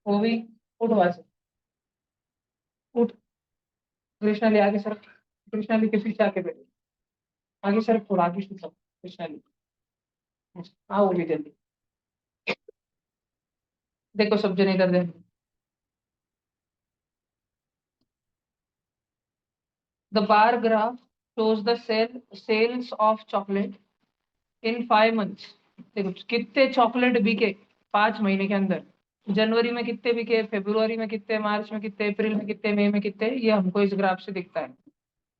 वो भी। उठ वहां से। उठ। कृष्णा ले आगे सर। कृष्णा के पीछे आके बैठे। आगे सर, थोड़ा आगे सर। कृष्णा हाँ, वो भी जल्दी। देखो सब जने इधर दे। The bar graph shows the sales of chocolate in 5 months। देखो कितने चॉकलेट बिके 5 महीने के अंदर। जनवरी में कितने बिके, फरवरी में कितने, मार्च में कितने, अप्रैल में कितने, मई में कितने, ये हमको इस ग्राफ से दिखता है।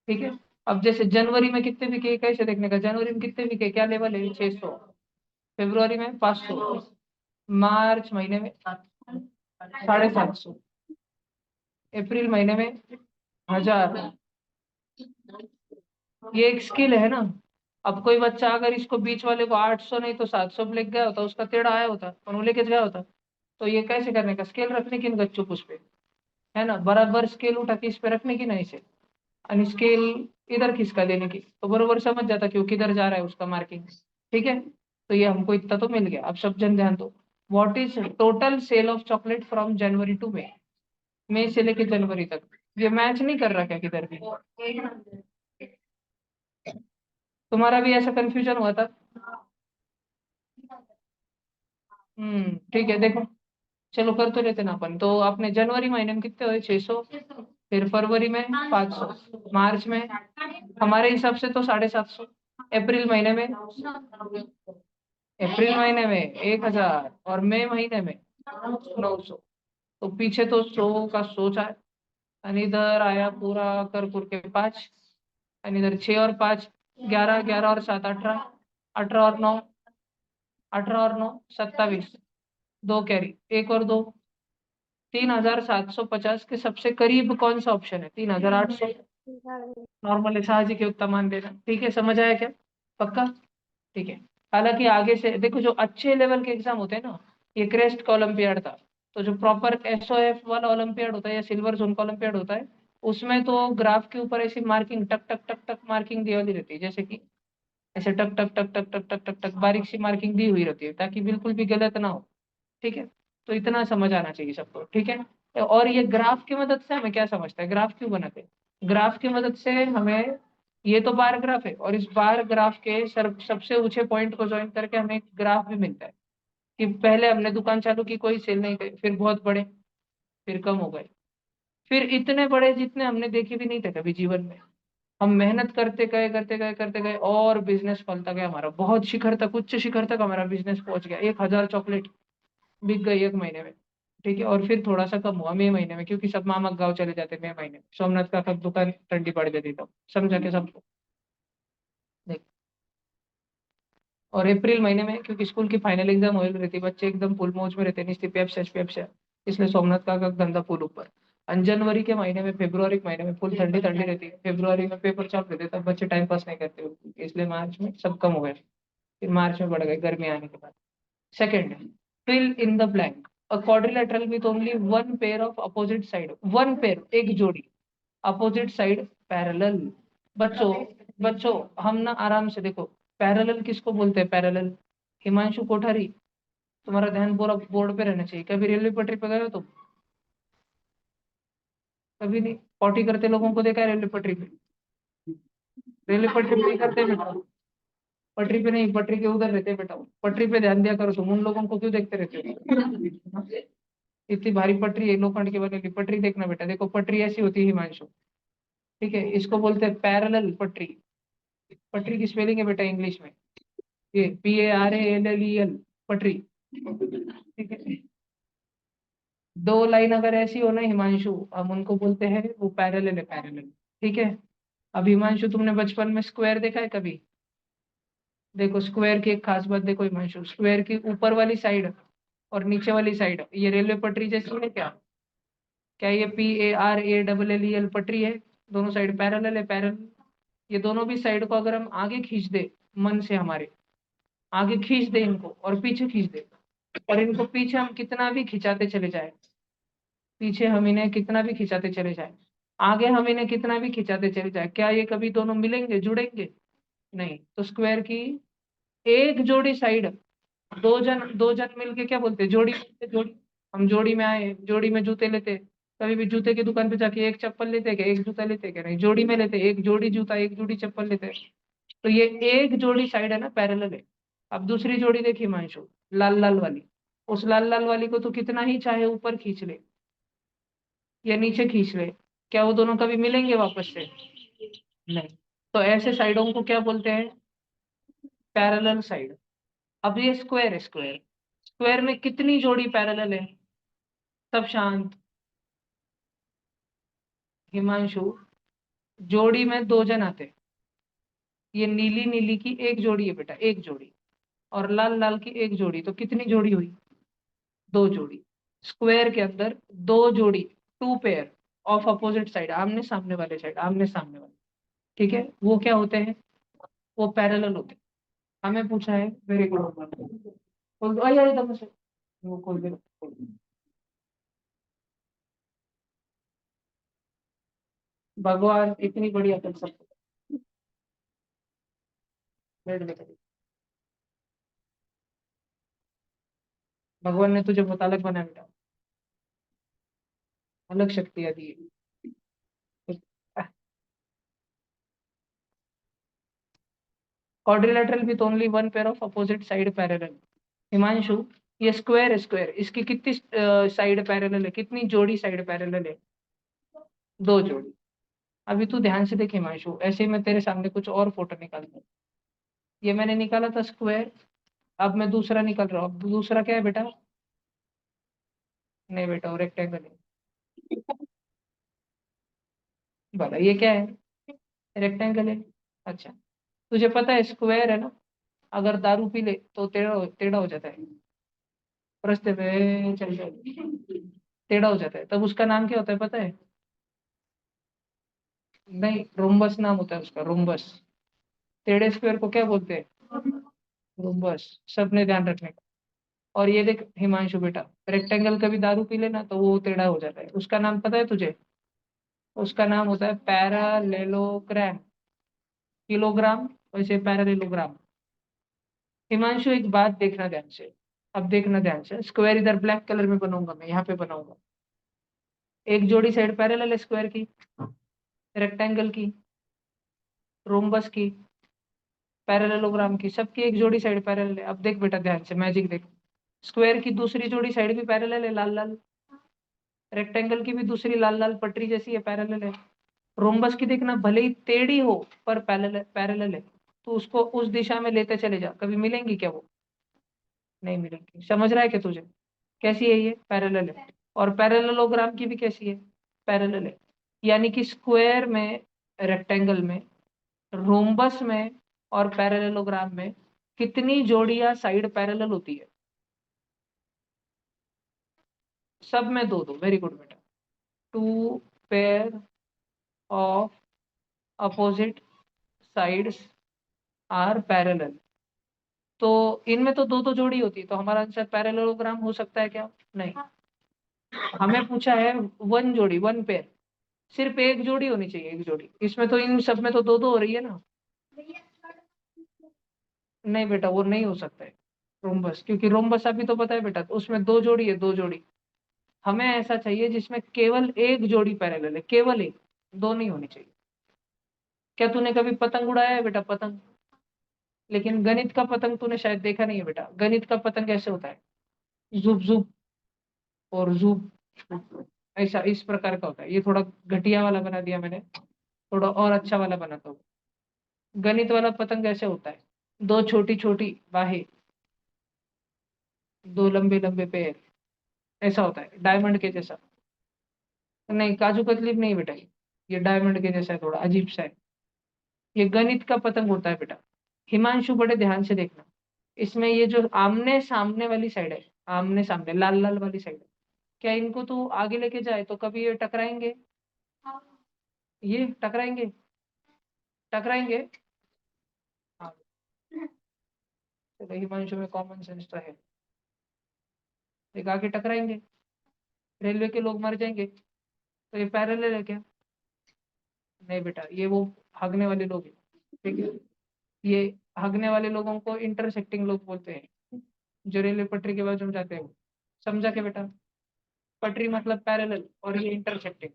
ठीक है। अब जैसे जनवरी में कितने बिके कैसे देखने का, जनवरी में कितने बिके, क्या लेवल है, 600। फरवरी में 500। मार्च महीने में 750। अप्रैल महीने में 1000। ये एक स्किल है ना। अब कोई बच्चा अगर इसको बीच वाले को 800 नहीं तो 700 पे लेके गया होता, उसका टेढ़ा आया होता और वो लेके गया होता। तो ये कैसे करने का, स्केल रखने की इन बच्चों को उस पे, है ना, बराबर स्केल उठा के इस पे रखने की ना इसे। और स्केल इधर खिसका देने की, तो बरोबर समझ जाता कि वो किधर जा रहा है उसका मार्किंग। ठीक है। तो ये हमको इतना तो मिल गया। अब सब जन ध्यान दो। What is total sale of chocolate from January to May. मई से लेके जनवरी तक। ये मैच नहीं कर रहा क्या किधर भी। तुम्हारा भी ऐसा कंफ्यूजन हुआ था। ठीक है, देखो। चलो कर तो लेते ना अपन, तो आपने जनवरी महीने में कितने हुए, 600। फिर फरवरी में 500। मार्च में हमारे हिसाब से तो 750। अप्रैल महीने में, 1000। और मई महीने में 900। तो पीछे तो 100 का सोचा है। और इधर आया पूरा कर कुर के 5। और इधर 6 और 5, 11, 11 और 7, 18। 18 और 9, 18 और 9, 27। दो कैरी, एक और दो। 3750 के सबसे करीब कौन सा ऑप्शन है, 3800। नॉर्मल साहजी के उत्तम मान देना। ठीक है, समझ आया क्या। पक्का। ठीक है। हालांकि आगे से देखो, जो अच्छे लेवल के एग्जाम होते हैं ना, ये क्रेस्ट का ओलंपियाड था। तो जो प्रॉपर एसओएफ वाला ओलंपियाड होता है या सिल्वर जोन का ओलंपियाड होता है, उसमें तो ग्राफ के ऊपर ऐसी मार्किंग टक टक टक टक मार्किंग दी वाली रहती है, जैसे कि ऐसे टक टक टक टक टक टक टक टक बारीक सी मार्किंग दी हुई रहती है, ताकि बिल्कुल भी गलत ना हो। ठीक है। तो इतना समझ आना चाहिए सबको। ठीक है। और ये ग्राफ की मदद से हमें क्या समझता है, ग्राफ क्यों बनाते हैं, ग्राफ की मदद से हमें, ये तो बार ग्राफ है और इस बार ग्राफ के सबसे ऊंचे पॉइंट को ज्वाइन करके हमें एक ग्राफ भी मिलता है। कि पहले हमने दुकान चालू की, कोई सेल नहीं गई, फिर बहुत बड़े, फिर कम हो गए, फिर इतने बड़े जितने हमने देखे भी नहीं थे कभी जीवन में। हम मेहनत करते गए करते गए करते गए और बिजनेस फलता गया हमारा, बहुत शिखर तक, उच्च शिखर तक हमारा बिजनेस पहुंच गया। 1000 चॉकलेट बिक गई एक महीने में। ठीक है। और फिर थोड़ा सा कम हुआ मई महीने में, क्योंकि सब मामा गाँव चले जाते मई महीने में, सोमनाथ का कब दुकान ठंडी पड़ जाती, तो समझा के सबको। देख। और अप्रैल महीने में क्योंकि स्कूल की फाइनल एग्जाम हो रही थी, बच्चे एकदम फुल मौज में रहते, नहीं पेप्स पेप्स, इसलिए सोमनाथ का धंधा फुल ऊपर। और जनवरी के महीने में, फरवरी के महीने में फुल ठंडी ठंडी रहती है, फरवरी में पेपर चल रहे थे, तब बच्चे टाइम पास नहीं करते, इसलिए मार्च में सब कम हो गए। फिर मार्च में बढ़ गए गर्मी आने के बाद। Second, fill in the blank। A quadrilateral with only one pair of opposite side, one pair, एक जोड़ी, opposite side parallel। बच्चों, बच्चों, हम ना आराम से देखो, पैरेलल किसको बोलते हैं, पैरेलल। हिमांशु कोठारी, तुम्हारा ध्यान पूरा बोर्ड पे रहना चाहिए। कभी रेलवे पटरी पे गए हो तुम, कभी नहीं। पॉटी करते लोगों को देखा है रेलवे पटरी पे, रेलवे पटरी पे नहीं करते बेटा। पटरी पे नहीं, पटरी के उधर रहते बेटा। पटरी पे ध्यान दिया करो, तुम उन लोगों को क्यों देखते रहते हो। इतनी भारी पटरी है, लोखंड की बनेगी पटरी, देखना बेटा, देखो पटरी ऐसी होती है हिमांशु। ठीक है, इसको बोलते हैं पैरेलल पटरी। पटरी की स्पेलिंग है बेटा इंग्लिश में, ये PARALLEL, पटरी। ठीक है। दो लाइन अगर ऐसी हो ना हिमांशु, हम उनको बोलते हैं वो पैरेलल है, पैरेलल। ठीक है। अब हिमांशु, तुमने बचपन में स्क्वायर देखा है कभी। देखो स्क्वायर की एक खास बात देखो हिमांशु, स्क्वायर की ऊपर वाली साइड और नीचे वाली साइड ये रेलवे पटरी जैसी है क्या, क्या ये PARALLEL पटरी है। दोनों साइड पैरेलल है, पैरेलल। ये दोनों भी साइड को अगर हम आगे खींच दे, मन से हमारे आगे खींच दे इनको और पीछे खींच दे, और इनको पीछे हम कितना भी खिंचाते चले जाए, पीछे हम इन्हें कितना भी खिंचाते चले जाए, आगे हम इन्हें कितना भी खिंचाते चले जाए, क्या ये कभी दोनों मिलेंगे, जुड़ेंगे। नहीं। तो स्क्वायर की एक जोड़ी साइड, दो जन मिलके क्या बोलते हैं, जोड़ी बोलते हैं, जोड़ी। हम जोड़ी में आए, जोड़ी में जूते लेते, कभी भी जूते की दुकान पे जाके एक चप्पल लेते क्या, एक जूता लेते क्या, नहीं, जोड़ी में लेते, एक जोड़ी जूता एक जोड़ी चप्पल लेते। तो ये एक जोड़ी साइड है ना, पैरेलल है। अब दूसरी जोड़ी देखिए हिमांशु, लाल लाल वाली, उस लाल लाल वाली को तो कितना ही चाहे ऊपर खींच ले या नीचे खींच ले, क्या वो दोनों कभी मिलेंगे वापस से? नहीं। तो ऐसे साइडों को क्या बोलते हैं? Parallel side. अब ये स्क्वायर है, स्क्वायर, स्क्वायर में कितनी जोड़ी पैरेलल है? सब शांत। हिमांशु, जोड़ी में दो जन आते हैं। ये नीली नीली की एक जोड़ी है बेटा, एक जोड़ी, और लाल लाल की एक जोड़ी, तो कितनी जोड़ी हुई? दो जोड़ी। स्क्वायर के अंदर दो जोड़ी, two pair of opposite side, आमने सामने वाले साइड, आमने सामने वाले, ठीक है, वो क्या होते हैं? वो पैरेलल होते हैं। हमें पूछा है, वेरी गुड, खोल दो, आइए एकदम से, वो खोल दे, खोल दे। भगवान इतनी बड़ी अकल सबको, बैठ बेटा। भगवान ने तुझे मुतालक बनाया बेटा, अलग शक्तियां दी है। Quadrilateral with only one pair of opposite side parallel. Himanshu, ये स्क्वायर है, स्क्वायर, इसकी कितनी साइड पैरेलल है, कितनी जोड़ी साइड पैरेलल है? दो जोड़ी। अभी तू ध्यान से देख हिमांशु, ऐसे ही मैं तेरे सामने कुछ और फोटो निकालता हूँ। ये मैंने निकाला था स्क्वायर, अब मैं दूसरा निकाल रहा हूँ। अब दूसरा क्या है बेटा? नहीं बेटा, वो रेक्टेंगल है। बोला ये क्या है? रेक्टेंगल है। अच्छा, तुझे पता है स्क्वायर है ना, अगर दारू पी ले तो टेढ़ा टेढ़ा हो जाता है, रास्ते पे चल जाए, टेढ़ा हो जाता है, तब उसका नाम क्या होता है पता है? नहीं, रोम्बस नाम होता है उसका, रोम्बस। टेढ़े स्क्वायर को क्या बोलते हैं? रोम्बस। सबने ध्यान रखने का। और ये देख हिमांशु बेटा, रेक्टेंगल कभी दारू पी लेना तो वो टेढ़ा हो जाता है, उसका नाम पता है तुझे? उसका नाम होता है पैरालेलोग्राम। किलोग्राम, वैसे पैरालेलोग्राम। हिमांशु एक बात देखना ध्यान से, अब देखना ध्यान से, स्क्वायर इधर ब्लैक कलर में बनाऊंगा, मैं यहाँ पे बनाऊंगा। एक जोड़ी साइड पैरेलल है स्क्वायर की, रेक्टेंगल की, रोम्बस की, पैरेललोग्राम की, सबकी एक जोड़ी साइड पैरेलल है। अब देख बेटा ध्यान से, मैजिक देख, स्क्वायर की दूसरी जोड़ी साइड भी पैरेलल है, लाल लाल। रेक्टेंगल की भी दूसरी लाल लाल पटरी जैसी है, पैरेलल है। रोम्बस की देखना भले ही टेढ़ी हो, पर पैरेलल पैरेलल है, तो उसको उस दिशा में लेते चले जा, कभी मिलेंगी क्या वो? नहीं मिलेंगी। समझ रहा है क्या तुझे? कैसी है ये? पैरेलल है। और पैरेललोग्राम की भी कैसी है? पैरेलल है। यानी कि स्क्वायर में, रेक्टेंगल में, रोम्बस में और पैरेललोग्राम में कितनी जोड़ियां साइड पैरेलल होती है? सब में दो दो, वेरी गुड बेटा। Two pair of opposite sides are parallel. तो इनमें तो दो दो जोड़ी होती है, तो हमारा आंसर पैरेललोग्राम हो सकता है क्या? नहीं। हमें पूछा है वन जोड़ी, वन पेयर, सिर्फ एक जोड़ी होनी चाहिए, एक जोड़ी, इसमें तो इन सब में तो दो दो हो रही है ना। नहीं बेटा, वो नहीं हो सकता है रोम्बस, क्योंकि रोम्बस अभी तो पता है बेटा, तो उसमें दो जोड़ी है, दो जोड़ी। हमें ऐसा चाहिए जिसमें केवल एक जोड़ी पैरेलल है, केवल एक, दो नहीं होनी चाहिए। क्या तूने कभी पतंग उड़ाया है बेटा, पतंग? लेकिन गणित का पतंग तूने शायद देखा नहीं है बेटा, गणित का पतंग कैसे होता है? जुप जुप और जुप, ऐसा इस प्रकार का होता है। ये थोड़ा घटिया वाला बना दिया मैंने, थोड़ा और अच्छा वाला बनाता हूँ। गणित वाला पतंग कैसे होता है? दो छोटी छोटी बाहें, दो लंबे लंबे पैर, ऐसा होता है, डायमंड के जैसा। नहीं, काजू कतली नहीं बेटा, ये डायमंड के जैसा है, थोड़ा अजीब सा है। ये गणित का पतंग होता है बेटा। हिमांशु बड़े ध्यान से देखना, इसमें ये जो आमने सामने वाली साइड है, आमने सामने लाल लाल वाली साइड है, क्या इनको तो आगे लेके जाए तो कभी ये टकराएंगे? ये टकराएंगे? टकराएंगे? हाँ। चलो, हिमांशु में कॉमन सेंस तो है, एक आगे टकराएंगे, रेलवे के लोग मर जाएंगे, तो ये पैरेलल है क्या? नहीं बेटा, ये वो भागने वाले लोग हैं, ठीक है। ये भागने वाले लोगों को इंटरसेक्टिंग लोग बोलते हैं, जो रेलवे पटरी के बाजू में जाते हैं, समझा क्या बेटा? पटरी मतलब पैरेलल, और ये इंटरसेक्टिंग।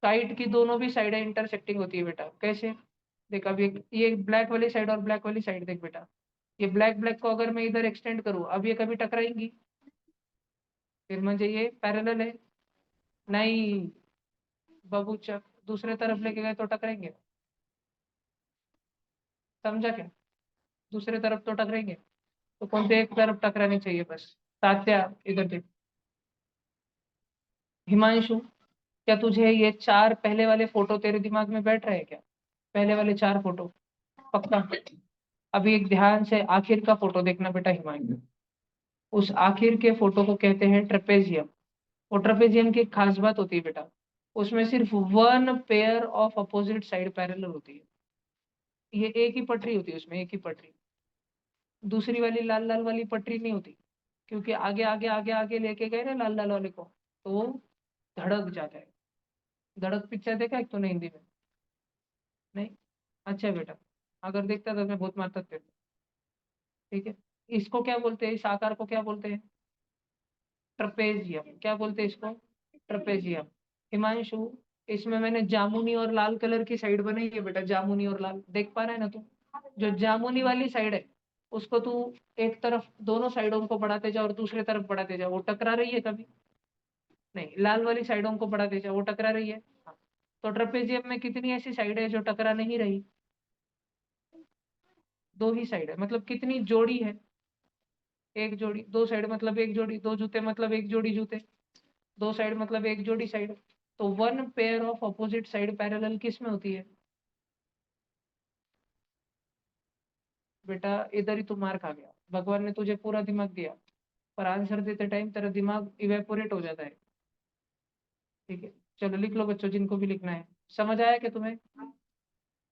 साइड की दोनों भी साइडें इंटरसेक्टिंग होती है बेटा। कैसे? देख अब ये ब्लैक वाली साइड और ब्लैक वाली साइड देख बेटा, ये ब्लैक ब्लैक को अगर मैं इधर एक्सटेंड करूँ, अब ये कभी टकराएंगी? फिर मुझे ये पैरेलल है नहीं। बाबू चक दूसरे तरफ लेके गए तो टकराएंगे? समझा क्या? दूसरे तरफ तो टकराएंगे, तो कौन से एक तरफ टकरानी चाहिए बस। सात्या इधर देख। हिमांशु, क्या तुझे ये चार पहले वाले फोटो तेरे दिमाग में बैठ रहे हैं क्या? पहले वाले चार फोटो पक्का? अभी एक ध्यान से आखिर का फोटो देखना बेटा हिमांशु। उस आखिर के फोटो को कहते हैं ट्रेपेजियम। और ट्रेपेजियम की एक खास बात होती है बेटा, उसमें सिर्फ one pair of opposite side parallel होती है। ये एक ही पटरी होती है उसमें, एक ही पटरी। दूसरी वाली लाल लाल वाली पटरी नहीं होती, क्योंकि आगे आगे आगे आगे लेके गए ना लाल लाल वाले को, तो वो धड़क जाता है। धड़क पिक्चर देखा एक तो नहीं हिंदी में? नहीं? अच्छा बेटा, अगर देखता तो मैं बहुत मारता तेरे को। ठीक है, इसको क्या बोलते हैं, इस आकार को क्या बोलते हैं? ट्रपेजियम। क्या बोलते हैं इसको? ट्रपेजियम। हिमांशु, इसमें मैंने जामुनी और लाल कलर की साइड बनाई है बेटा, जामुनी और लाल, देख पा रहा है ना तू? जो जामुनी वाली साइड है उसको तू एक तरफ, दोनों साइडों को बढ़ाते जा और दूसरे तरफ बढ़ाते जा, वो टकरा रही है कभी? नहीं। लाल वाली साइडों को बढ़ाते जा, वो टकरा रही है? हाँ। तो ट्रपेजियम में कितनी ऐसी साइड है जो टकरा नहीं रही? दो ही साइड है, मतलब कितनी जोड़ी है? एक जोड़ी। दो साइड मतलब एक जोड़ी, दो जूते मतलब एक जोड़ी जूते, दो साइड मतलब एक जोड़ी साइड। तो one pair of opposite side parallel किस में होती है? बेटा इधर ही तू मार खा गया, भगवान ने तुझे पूरा दिमाग दिया, पर आंसर देते टाइम तेरा दिमाग इवेपोरेट हो जाता है। ठीक है, चलो लिख लो बच्चों, जिनको भी लिखना है। समझ आया कि तुम्हें?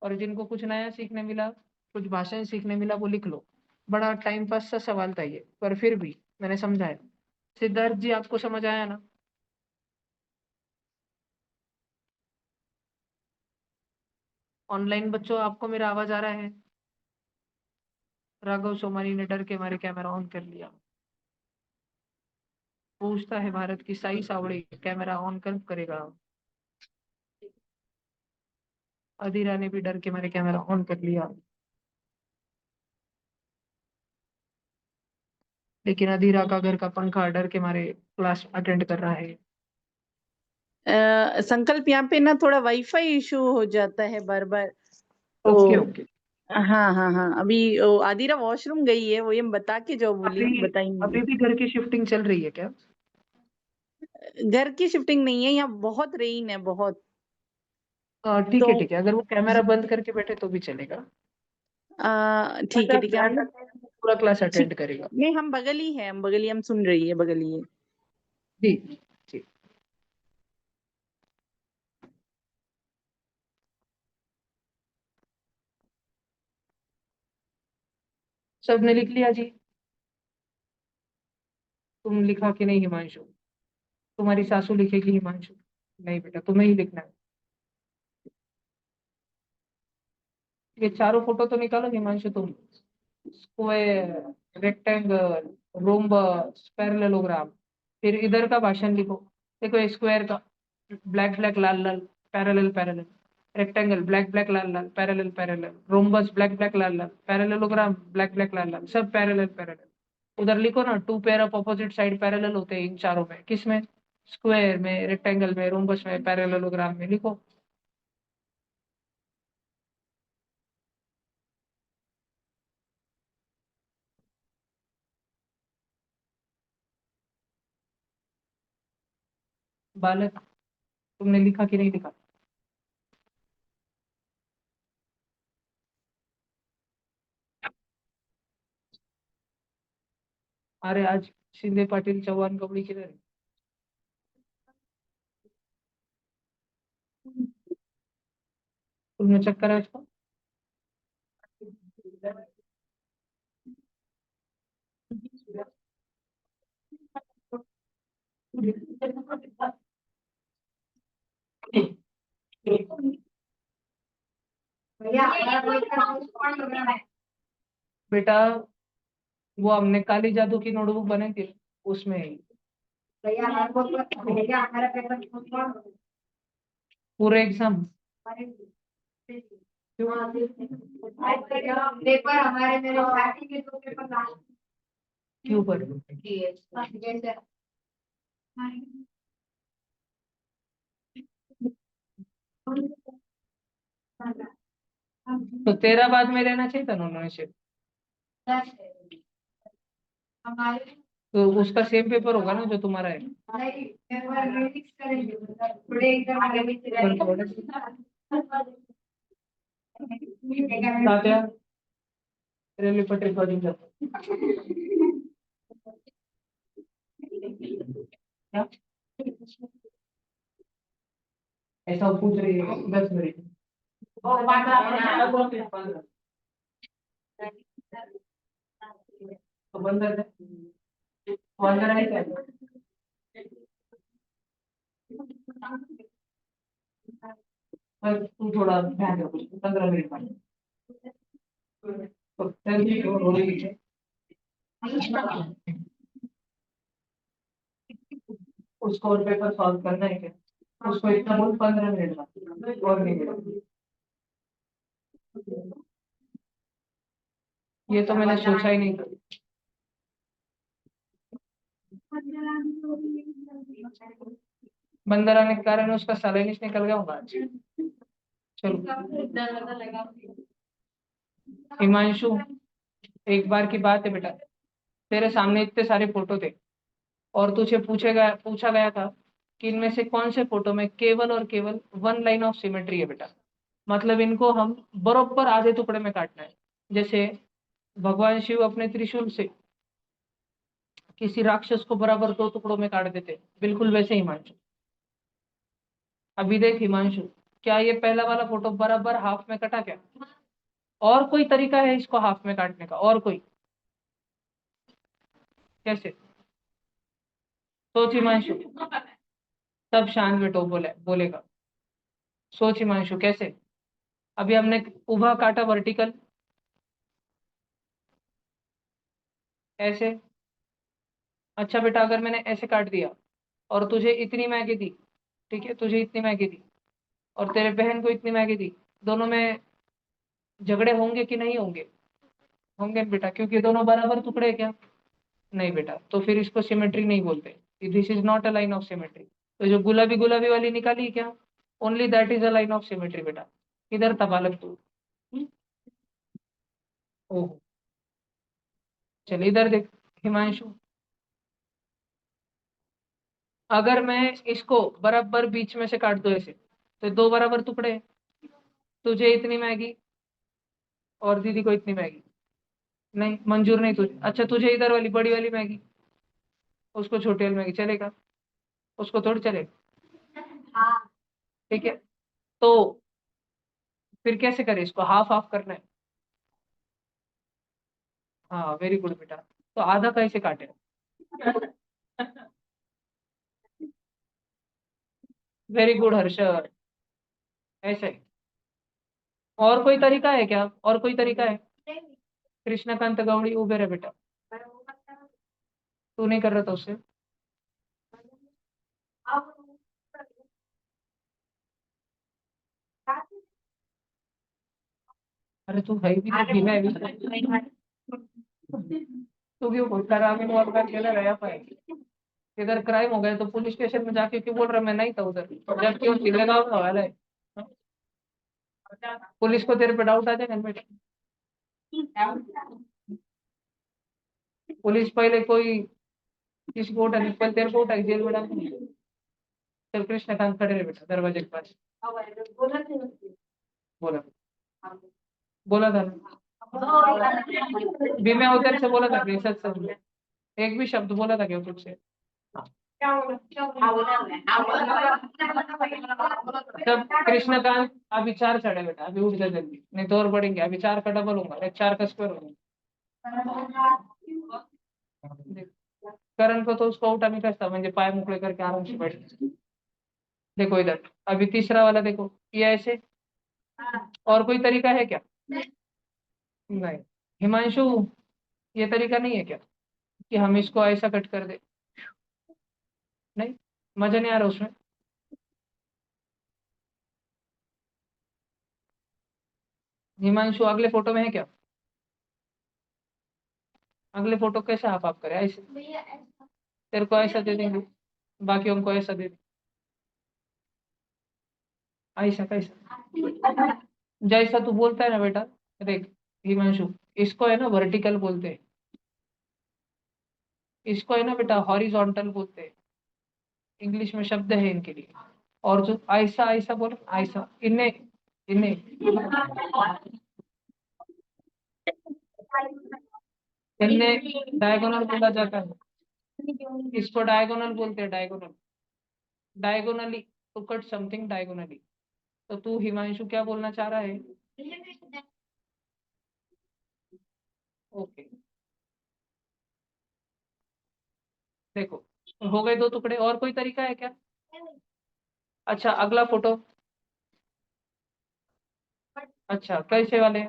और जिनको कुछ नया सीखने मिला, कुछ भाषाएं सीखने मिला, वो लिख लो। बड़ा टाइम पास सा सवाल था ये, पर फिर भी मैंने समझाया। सिद्धार्थ जी, आपको समझ आया ना? ऑनलाइन बच्चों, आपको मेरा आवाज आ रहा है? राघव सोमानी ने डर के मारे कैमरा ऑन कर लिया। पूछता है भारत की साई सावड़ी, कैमरा ऑन कर करेगा? अधीरा ने भी डर के मारे कैमरा ऑन कर लिया, लेकिन अधीरा का घर का पंखा डर के मारे क्लास अटेंड कर रहा है। संकल्प, यहाँ पे ना थोड़ा वाईफाई इशू हो जाता है बार बार, तो ओके ओके। हाँ हाँ हाँ, अभी आदिरा वॉशरूम गई है, वो ये बता के जो बोली अभी बताएंगे। अभी भी घर की शिफ्टिंग चल रही है क्या? घर की शिफ्टिंग नहीं है, यहाँ बहुत रेन है बहुत। ठीक तो है ठीक है, अगर वो कैमरा बंद करके बैठे तो भी चलेगा। ठीक अच्छा, है आप ठीक है, ध्यान हम रखें, पूरा क्लास ठीक। अटेंड करेगा। नहीं, हम बगल ही है, हम बगल ही, हम सुन रही है बगल ही है। जी जी। सबने लिख लिया जी? तुम लिखा कि नहीं हिमांशु? तुम्हारी सासू लिखेगी हिमांशु? नहीं बेटा, तुम्हें ही लिखना है। ये चारों फोटो तो निकालो हिमांशु तुम। Square, rectangle, rhombus, parallelogram. फिर इधर का भाषण लिखो। देखो स्क्वायर का ब्लैक ब्लैक लाल लाल, parallel parallel. Rectangle black black लाल लाल, parallel parallel. Rhombus black black लाल लाल, पैरेललोग्राम ब्लैक ब्लैक लाल लाल, सब पैरेलल पैरेलल। उधर लिखो ना, two pair of opposite side parallel होते हैं इन चारों में, किसमें? स्क्वायर में, रेक्टेंगल में, रोम्बस में, पैरेललोग्राम में, लिखो। बालक, तुमने लिखा कि नहीं लिखा? अरे आज शिंदे पाटिल चव्हाण गवळी किधर है? तुम्हें चक्कर है उसको? बेटा वो हमने काली जादू की नोटबुक बनाई थी, उसमें है। पूरे एग्जाम पेपर हमारे मेरे साथी के 2 पेपर लास्ट क्यों पर? जैसे तो तेरा बाद में रहना चाहिए था ना उन्होंने से। हमारे तो उसका सेम पेपर होगा ना जो तुम्हारा है। नहीं पेपर मिक्स करेंगे थोड़े एकदम आगे पीछे तात्या रेलवे पटरी रिकॉर्डिंग कर। क्या ऐसा पूछ रही है 10 मिनट। तो बंद कर दे। कॉल करना है क्या? पर तू थोड़ा ध्यान दे कुछ 15 मिनट में। तो जल्दी रोली है। उसको और पेपर सॉल्व करना है क्या? उसको इतना बोल 15 मिनट में और नहीं मिलेगा। ये तो मैंने सोचा ही नहीं था। बंदर आने के कारण उसका सैलेनिस निकल गया होगा आज। चलो हिमांशु, एक बार की बात है बेटा, तेरे सामने इतने सारे फोटो थे और तुझे पूछा गया था कि इनमें से कौन से फोटो में केवल और केवल 1 लाइन ऑफ सिमेट्री है बेटा। मतलब इनको हम बरोबर आधे टुकड़े में काटना है। जैसे भगवान शिव अपने त्रिशूल से किसी राक्षस को बराबर 2 टुकड़ों में काट देते, बिल्कुल वैसे हिमांशु। अभी देख हिमांशु, क्या ये पहला वाला फोटो बराबर हाफ में कटा क्या? और कोई तरीका है इसको हाफ में काटने का? और कोई? कैसे? सोच हिमांशु। तब शांत बेटो बोलेगा। सोच हिमांशु कैसे? अभी हमने उभा काटा वर्टिकल ऐसे। अच्छा बेटा, अगर मैंने ऐसे काट दिया और तुझे इतनी मैगी दी, ठीक है, तुझे इतनी मैगी दी और तेरे बहन को इतनी मैगी दी, दोनों में झगड़े होंगे कि नहीं होंगे? होंगे बेटा, क्योंकि दोनों बराबर टुकड़े हैं क्या? नहीं बेटा, तो फिर इसको सिमेट्री नहीं बोलते। This is not a line of symmetry. तो जो गुलाबी गुलाबी वाली निकाली क्या, only that is a line of symmetry बेटा। इधर तबालक तू। ओहो, चल इधर देख हिमांशु, अगर मैं इसको बराबर बीच में से काट दूं ऐसे, तो 2 बराबर टुकड़े हैं। तुझे इतनी मैगी और दीदी को इतनी मैगी, नहीं मंजूर नहीं तुझे। अच्छा तुझे इधर वाली बड़ी वाली मैगी, उसको छोटी वाली मैगी चलेगा? उसको थोड़ी चलेगा। ठीक है, तो फिर कैसे करें इसको? हाफ हाफ करना है। हाँ वेरी गुड बेटा। तो आधा कैसे काटे? वेरी गुड हर्षद, ऐसे ही। और कोई तरीका है क्या? और कोई तरीका है? कृष्णकांत गौड़ी उबे रहे बेटा। तू नहीं कर रहा था उससे? अरे तू है भी तो धीमा है भी। तू क्यों बोलता रहा? मैं और बार खेला रहा पाए। इधर क्राइम हो गया तो पुलिस स्टेशन में जाके क्यों बोल रहा मैं नहीं था उधर? जब क्यों चिल्ले गाँव में हवाला है। पुलिस को तेरे पे डाउट आ जाएगा बेटा। पुलिस पहले कोई किसी को उठा, पहले तेरे को उठा के जेल में डाल देंगे। चल कृष्णकांत खड़े रहे बेटा दरवाजे के पास। बोला, बोला था ना। भीमे उधर से बोला था सच सच, एक भी शब्द बोला था क्या तुझसे? तब कृष्णकांत अभी 4 चढ़े बेटा, अभी उठ जा जल्दी, नहीं तो और बढ़ेंगे। अभी 4 का डबल होगा, एक 4 का स्क्वायर होगा। देख, करण को तो उसको उठा नहीं सकता, म्हणजे पाय मोकळे करके आराम से बैठ। देखो इधर, अभी तीसरा वाला देखो, ये ऐसे। और कोई तरीका है क्या? नहीं। हिमांशु, ये तरीका नहीं है क्या कि हम इसको ऐसा कट कर दे? नहीं, मजा नहीं आ रहा उसमें। हिमांशु अगले फोटो में है क्या? अगले फोटो कैसे आप करें ऐसे? तेरे को ऐसा दे देंगे, बाकी हमको ऐसा दे देंगे। ऐसा कैसा? जैसा तू बोलता है ना बेटा, देख हिमांशु, इसको है ना वर्टिकल बोलते हैं, इसको है ना बेटा हॉरिजॉन्टल बोलते हैं, इंग्लिश में शब्द है इनके लिए। और जो ऐसा ऐसा बोल, ऐसा इन्हें इन्हें इन्हें डायगोनल बोला जाता है, इसको डायगोनल बोलते हैं, diagonal, diagonally, to cut something diagonally. तो तू हिमांशु क्या बोलना चाह रहा है? ओके, देखो हो गए दो टुकड़े, और कोई तरीका है क्या? अच्छा अगला फोटो, अच्छा कैसे वाले?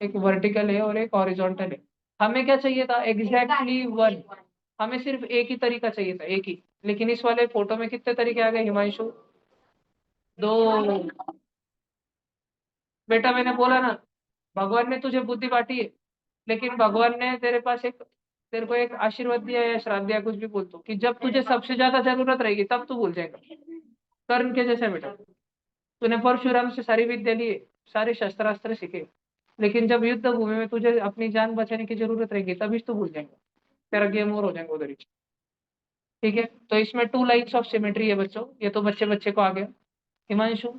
एक वर्टिकल है और एक हॉरिजॉन्टल है। हमें क्या चाहिए था? Exactly one. हमें सिर्फ एक ही तरीका चाहिए था, एक ही। लेकिन इस वाले फोटो में कितने तरीके आ गए हिमांशु? दो। बेटा मैंने बोला ना, भगवान ने तुझे बुद्धि बांटी है, लेकिन भगवान ने तेरे पास एक, तेरे को एक आशीर्वाद दिया या श्राद्ध दिया, कुछ भी बोल दो, कि जब तुझे सबसे ज्यादा जरूरत रहेगी तब तू भूल जाएगा। कर्ण के जैसे बेटा, तूने परशुराम से सारी विद्या ली, सारे शस्त्रास्त्र सीखे, लेकिन जब युद्ध भूमि में तुझे अपनी जान बचाने की जरूरत रहेगी तभी तू भूल जाएगा, तेरा गेम ओवर हो जाएगा उधर ही। ठीक है, तो इसमें टू लाइन्स ऑफ सिमेट्री है बच्चों, ये तो बच्चे बच्चे को आ गया। हिमांशु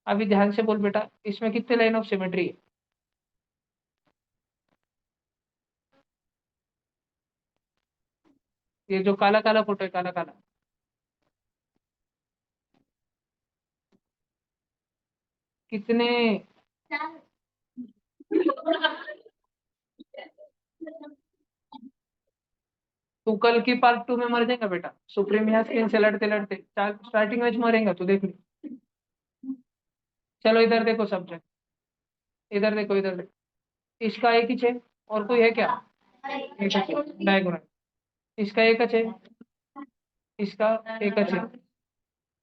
अभी ध्यान से बोल बेटा, इसमें कितने लाइन ऑफ सिमेट्री है? ये जो काला काला फोटो है, काला काला, कितने? तू कल की पार्ट 2 में मर जाएगा बेटा, सुप्रीम या स्किन से लड़ते लड़ते स्टार्टिंग में मरेगा तू, देख ले। चलो इधर देखो सब्जेक्ट, इधर देखो, इधर देखो, इसका एक ही है, और कोई है क्या? एक है डायगोनल, इसका एक है, इसका एक है,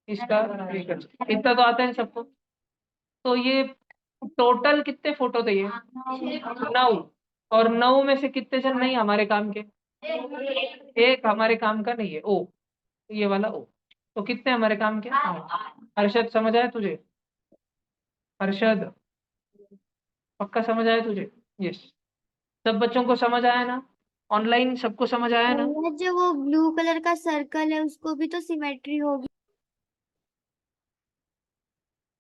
इसका एक है, इतना तो आता है सबको। तो ये टोटल कितने फोटो थे ये? 9। और 9 में से कितने जन नहीं हमारे काम के? एक हमारे काम का नहीं है, ओ, ये वाला ओ। तो कितने हमारे काम के? हाँ। हर्षद समझ आया तुझे? हर्षद पक्का समझ आया तुझे? यस। सब बच्चों को समझ आया ना? ऑनलाइन सबको समझ आया ना? भैया जो वो ब्लू कलर का सर्कल है उसको भी तो सिमेट्री होगी।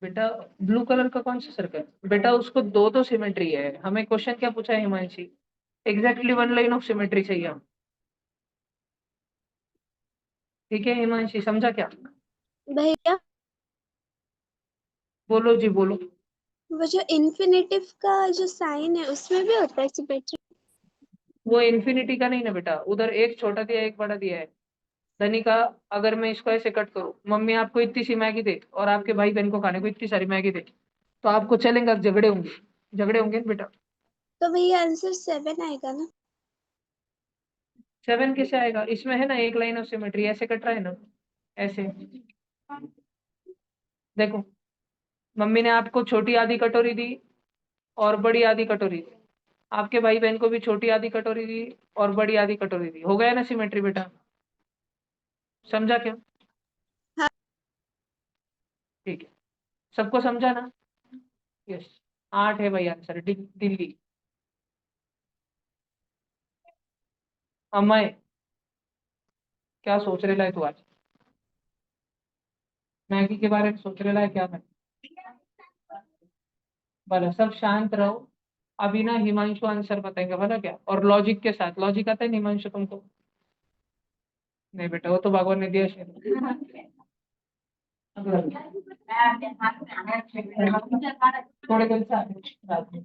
बेटा ब्लू कलर का कौन सा सर्कल? बेटा उसको दो दो सिमेट्री है, हमें क्वेश्चन क्या पूछा है Himanshi? Exactly one line of symmetry चाहिए हम। ठीक है हिमांशी, समझा क्या? भैया बोलो जी बोलो। वो जो इन्फिनेटिव का जो साइन है उसमें भी होता है सिमेट्री? वो इन्फिनिटी का नहीं ना बेटा, उधर एक छोटा दिया एक बड़ा दिया है। धनी का, अगर मैं इसको ऐसे कट करूं, मम्मी आपको इतनी सी मैगी दे और आपके भाई बहन को खाने को इतनी सारी मैगी दे, तो आपको चलेंगे? झगड़े होंगे, झगड़े होंगे ना बेटा। तो भैया आंसर 7 आएगा ना? 7 कैसे आएगा? इसमें है ना एक लाइन ऑफ सिमेट्री, ऐसे कट रहा है ना, ऐसे। देखो, मम्मी ने आपको छोटी आधी कटोरी दी और बड़ी आधी कटोरी दी, आपके भाई बहन को भी छोटी आधी कटोरी दी और बड़ी आधी कटोरी दी, हो गया ना सिमेट्री बेटा? समझा क्या? हाँ। ठीक है, सबको समझा ना? यस। 8 है भाई आंसर, दिल्ली। अमय, क्या सोच रहे है तू आज? मैगी के बारे में सोच रहे है क्या? मैं भला सब शांत रहो, अभी ना हिमांशु आंसर बताएंगे, भला क्या? और लॉजिक के साथ, लॉजिक आता है ना हिमांशु तुमको? नहीं बेटा, वो तो भगवान ने दिया शायद। थोड़े दिन से रात में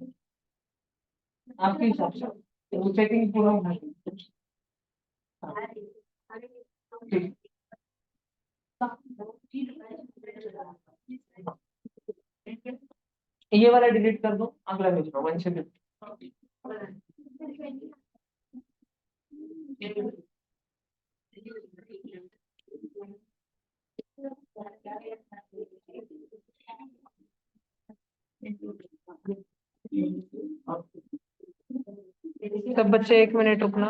आपके हिसाब से वो चेकिंग पूरा होना चाहिए। हाँ, ठीक। ये वाला डिलीट कर दो, अगला भेज दो 1 से 50। सब बच्चे 1 मिनट रुकना।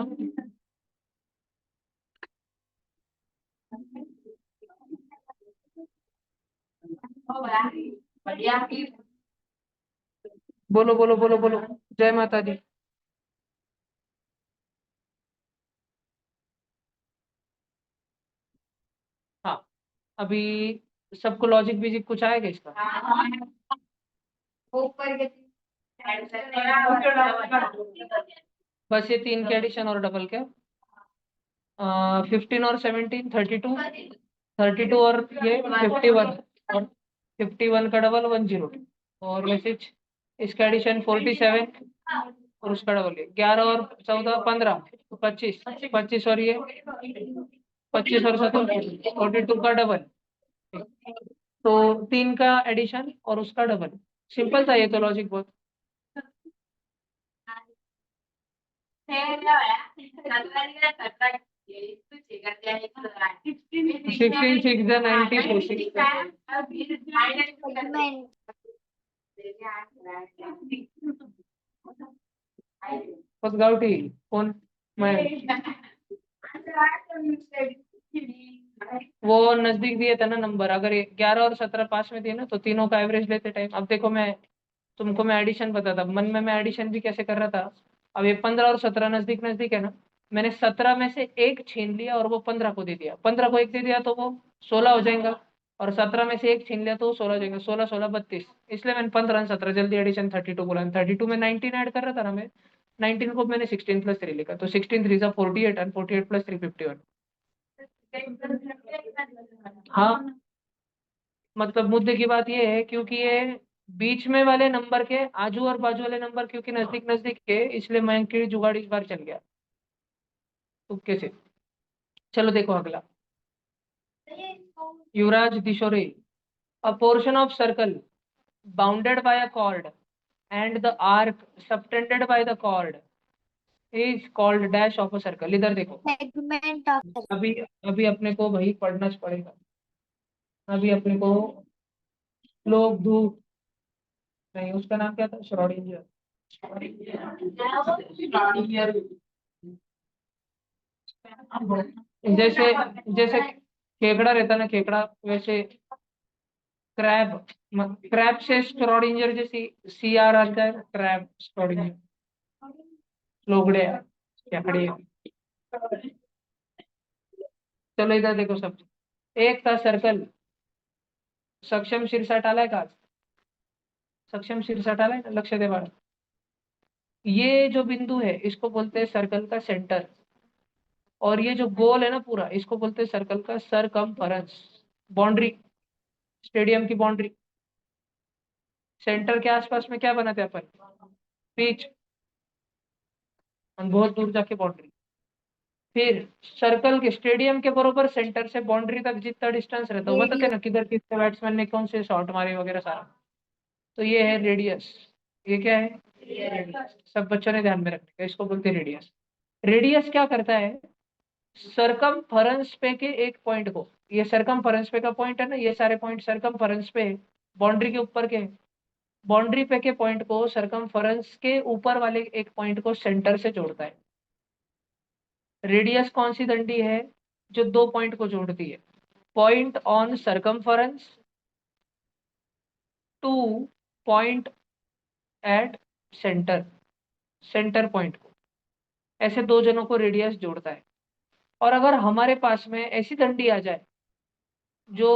बोलो बोलो बोलो बोलो। जय माता दी। हाँ, अभी सबको लॉजिक बेसिक कुछ आएगा इसका? वो ऊपर के बस ये 3 के एडिशन और डबल क्या? 15 और 17 32, 32 और ये 51, और 51 का डबल 102, और मैसेज इसका एडिशन 47 और उसका डबल ये 11 और 14 15, तो 25, 25 और ये 25 और 17 42 का डबल, तो 3 का एडिशन और उसका डबल। सिंपल था ये तो लॉजिक बहुत। 16 6 90 सेगमेंट गावठी कौन? मैं। वो नजदीक दिए थे ना नंबर, अगर 11 और 17 पास में दिए ना तो तीनों का एवरेज लेते टाइम। अब देखो मैं तुमको मैं एडिशन बताता, मन में मैं एडिशन भी कैसे कर रहा था। अब ये 15 और 17 नजदीक नजदीक है ना, मैंने 17 में से एक छीन लिया और वो 15 को दे दिया, 15 को एक दे दिया तो वो 16 हो जाएगा, और 17 में से एक छीन लिया तो वो 16 हो जाएगा, 16 16 32, इसलिए मैंने 15 और 17 जल्दी एडिशन 32 बोला। 32 में 19 ऐड कर रहा था ना मैं, 19 को मैंने 16 प्लस 3 लिखा, तो 16 3 48 और 48 प्लस 3 51। हाँ, मतलब मुद्दे की बात ये है क्योंकि ये बीच में वाले नंबर के आजू और बाजू वाले नंबर क्योंकि नजदीक नजदीक के, इसलिए मयंक की जुगाड़ इस बार चल गया तुक्के से। चलो देखो अगला। Yuvraj Dishore, a portion of circle bounded by a chord and the arc subtended by the chord is called dash of a circle. इधर देखो, सेगमेंट ऑफ अभी अभी अपने को भाई पढ़ना पड़ेगा। अभी अपने को लोग धूप, नहीं उसका नाम क्या था, श्रोडिंगर। जैसे जैसे खेकड़ा रहता ना खेकड़ा, वैसे क्रैब, क्रैब से श्रोडिंगर जैसी सी आर आता है, क्रैब श्रोडिंगर, लोगड़े खेकड़े। चलो इधर देखो सब, एक था सर्कल, सक्षम शीर्षाट आलाय का, सक्षम शीर्षाट आलाय ना, लक्ष्य दे बाळा। ये जो बिंदु है इसको बोलते हैं सर्कल का सेंटर, और ये जो गोल है ना पूरा, इसको बोलते हैं सर्कल का सरकमफेरेंस, बाउंड्री, स्टेडियम की बाउंड्री। सेंटर के आसपास में क्या बनाते हैं अपन, पिच, और बहुत दूर जाके बाउंड्री। फिर सर्कल के स्टेडियम के बरोबर सेंटर से बाउंड्री तक जितना डिस्टेंस रहता है वो बताते हैं ना, किधर कितने बैट्समैन ने कौन से शॉट मारे वगैरह सारा, तो ये है रेडियस। ये क्या है, रेडियस। सब बच्चों ने ध्यान में रखने का, इसको बोलते हैं रेडियस। रेडियस क्या करता है, सरकमफेरेंस पे के एक पॉइंट को, ये सरकमफेरेंस पे का पॉइंट है ना, ये सारे पॉइंट सरकमफेरेंस पे बाउंड्री के ऊपर के, बाउंड्री पे के पॉइंट को सरकमफेरेंस के ऊपर वाले एक पॉइंट को सेंटर से जोड़ता है। रेडियस कौन सी डंडी है, जो दो पॉइंट को जोड़ती है, point on circumference two point at centre, centre point को, ऐसे दो जनों को रेडियस जोड़ता है। और अगर हमारे पास में ऐसी डंडी आ जाए जो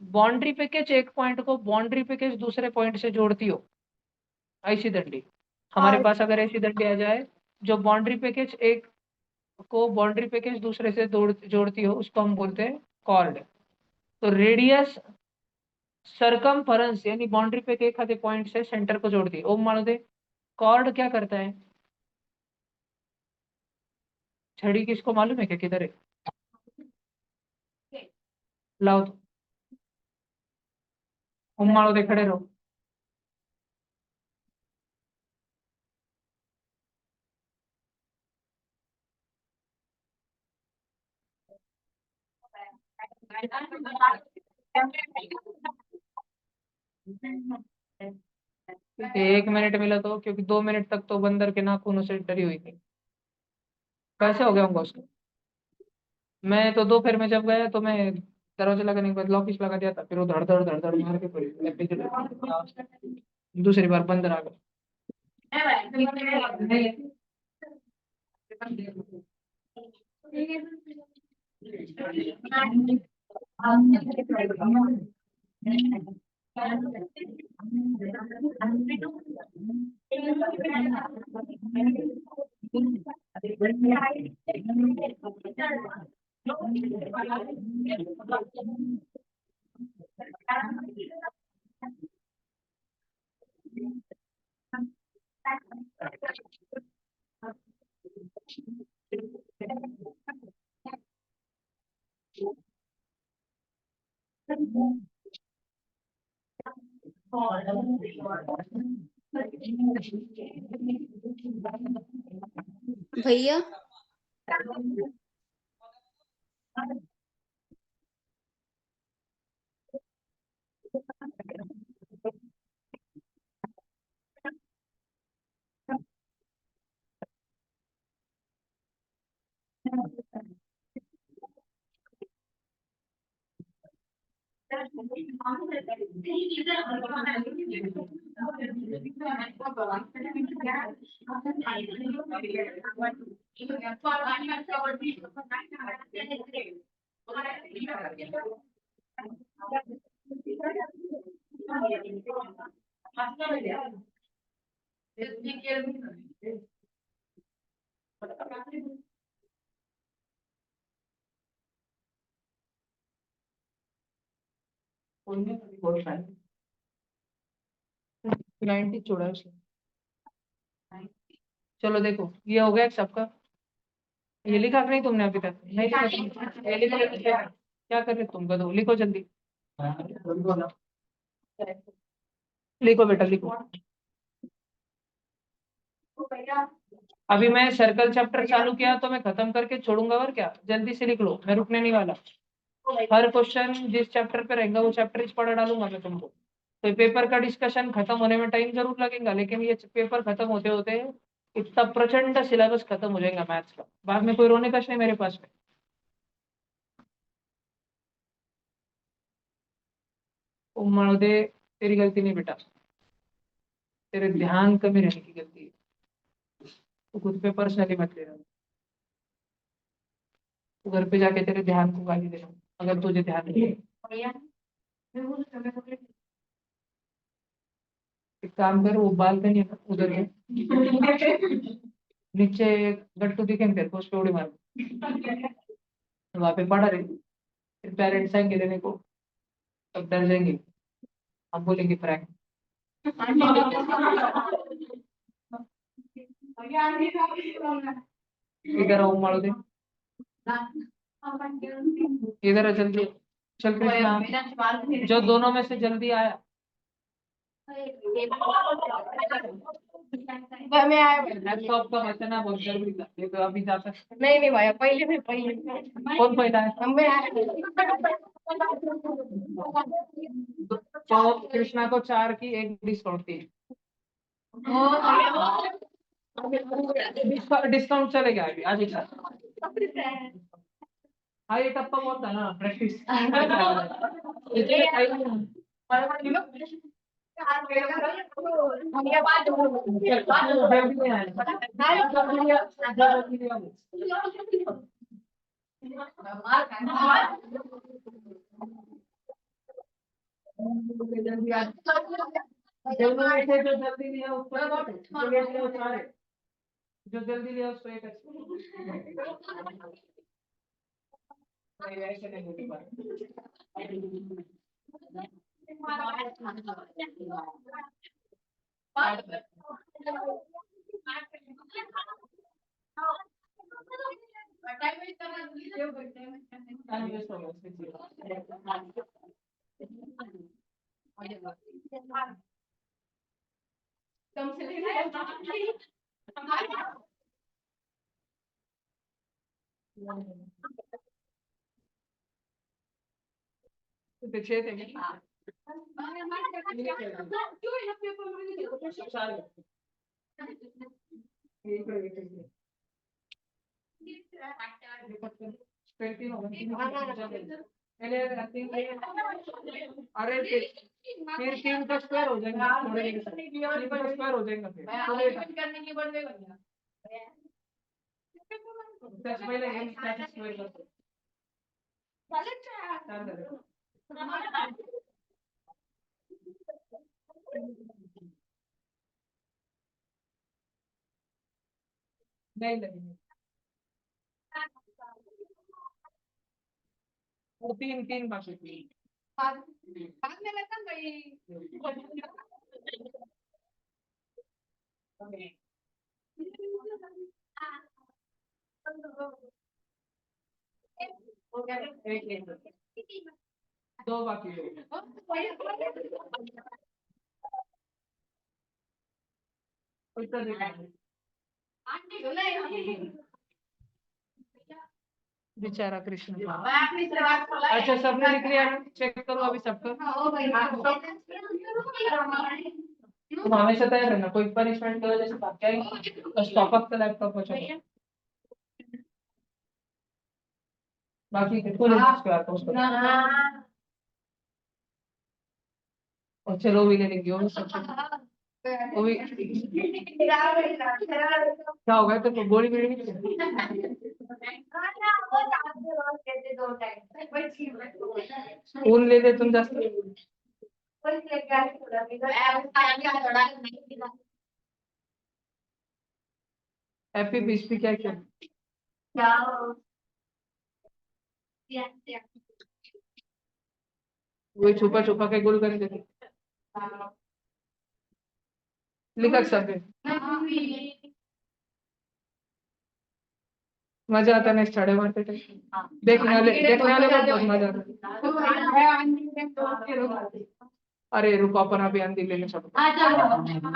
बाउंड्री पे के एक पॉइंट को बाउंड्री पे के दूसरे पॉइंट से जोड़ती हो, ऐसी डंडी, हमारे और पास अगर ऐसी डंडी आ जाए जो बाउंड्री पे के एक को बाउंड्री पे के दूसरे से जोड़ती हो, उसको हम बोलते हैं कॉर्ड। तो रेडियस सरकमफेरेंस यानी बाउंड्री पे के एक आधे पॉइंट से सेंटर को जोड़ती है। ओम मानो दे, कॉर्ड क्या करता है, छड़ी किसको मालूम है क्या किधर है, लाओ तो, ओम मानो दे, खड़े रहो। ठीक है, 1 मिनट मिला तो, क्योंकि 2 मिनट तक तो बंदर के नाखूनों से डरी हुई थी। कैसे हो गया होगा उसका? मैं तो दोपहर में जब गया तो मैं दरवाजा लगाने के बाद लॉक इस लगा दिया था, फिर वो धड़ धड़ मार के पड़ी, मैं पीछे दूसरी बार बंदर आ गया। भैया नाइनटी छोड़ा है उसने। चलो देखो ये हो गया सबका। ये लिखा कि नहीं तुमने अभी तक? नहीं लिखा ये लिखो, क्या कर रहे तुम? गधो, लिखो जल्दी, लिखो बेटा लिखो। अभी मैं सर्कल चैप्टर चालू किया तो मैं खत्म करके छोड़ूंगा, और क्या, जल्दी से लिख लो, मैं रुकने नहीं वाला। हर क्वेश्चन जिस चैप्टर पे रहेगा वो चैप्टर इस पढ़ा डालूंगा मैं तुमको। तो पेपर का डिस्कशन खत्म होने में टाइम जरूर लगेगा, लेकिन ये पेपर खत्म होते होते इतना प्रचंड सिलेबस खत्म हो जाएगा मैथ्स का, बाद में कोई रोने का नहीं मेरे पास में। उम्र दे, तेरी गलती नहीं बेटा, तेरे ध्यान कमी रहने की गलती है। तो खुद पे पर्सनली मत ले रहा, तो घर पे जाके तेरे ध्यान को गाली दे रहा हूँ अगर तुझे ध्यान नहीं है। एक काम कर, वो बालकनी है ना उधर है, नीचे गट्टू दिखेंगे तेरे को, उस पे उड़ी मार, वहां पे पड़ा रहे, फिर पेरेंट्स आएंगे लेने को, तब डर जाएंगे, हम बोलेंगे प्रैंक। इधर आओ मारो दे, इधर आ जल्दी, चल कृष्णा, जो दोनों में से जल्दी आया। लैपटॉप का बचना बहुत जरूरी था, ये तो अभी जाता नहीं नहीं भैया, पहले कौन पहला है? तो कृष्णा को 4 की 1 डिस्काउंट थी, डिस्काउंट चलेगा अभी आज एक साथ। हाँ ये टप्पा बहुत था ना, प्रैक्टिस। दोनों में से जो जल्दी लिया उसको जो लेट लिया उसको 4 है, जो जल्दी लिया उसको 1 है। ऐसे नहीं होती बात। टाइम वेस्ट हो गया उसके। छः थे क्या? स्क्वायर 3 होगा, पहले अगर 3 अरे फिर 3 का स्क्वायर हो जाएगा, थोड़े के साथ 3 का स्क्वायर हो जाएगा फिर सबसे पहले हम स्क्वायर करते हैं। नहीं लगेंगे, वो 3 बाकी थी। एक 2 बाकी है। उत्तर देखो। बेचारा कृष्ण। अच्छा सबने लिख लिया ना, चेक करो अभी सबका। तुम हमेशा तैयार रहना, कोई पनिशमेंट की वजह से भाग जाएंगे तो स्टॉप अप का लैपटॉप बचेगा। बाकी फुल उसके बाद उसको और चलो भी ले लेंगे, वो भी सब वो भी क्या होगा तो गोली भी नहीं खून ले ले तुम जास्त हैप्पी बीच क्या क्या वही छुपा छुपा के गोल कर देते लिखा सब मजा आता नहीं छड़े मारते थे देखने वाले बहुत मजा आता। अरे रुको अपन अभी आंधी लेने सब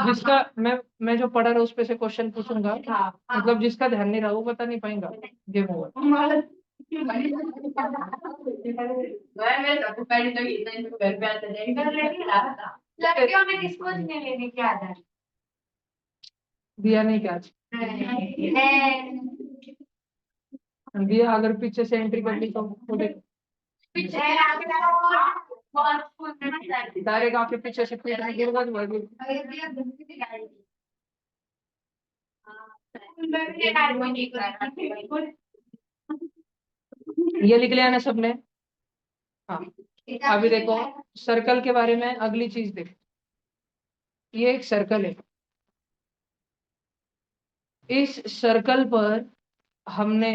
जिसका मैं जो पढ़ा रहा उस पे से क्वेश्चन पूछूंगा, मतलब जिसका ध्यान नहीं रहा वो बता नहीं पाएगा, गेम ओवर। लड़कियों ने किसको नहीं लेने की आदत दिया नहीं क्या आज दिया, अगर पीछे से एंट्री कर ली तो डायरेक्ट आके पीछे से पीठ में गिर ये लिख लिया ना सबने। हाँ अभी देखो सर्कल के बारे में अगली चीज देखो, ये एक सर्कल है, इस सर्कल पर हमने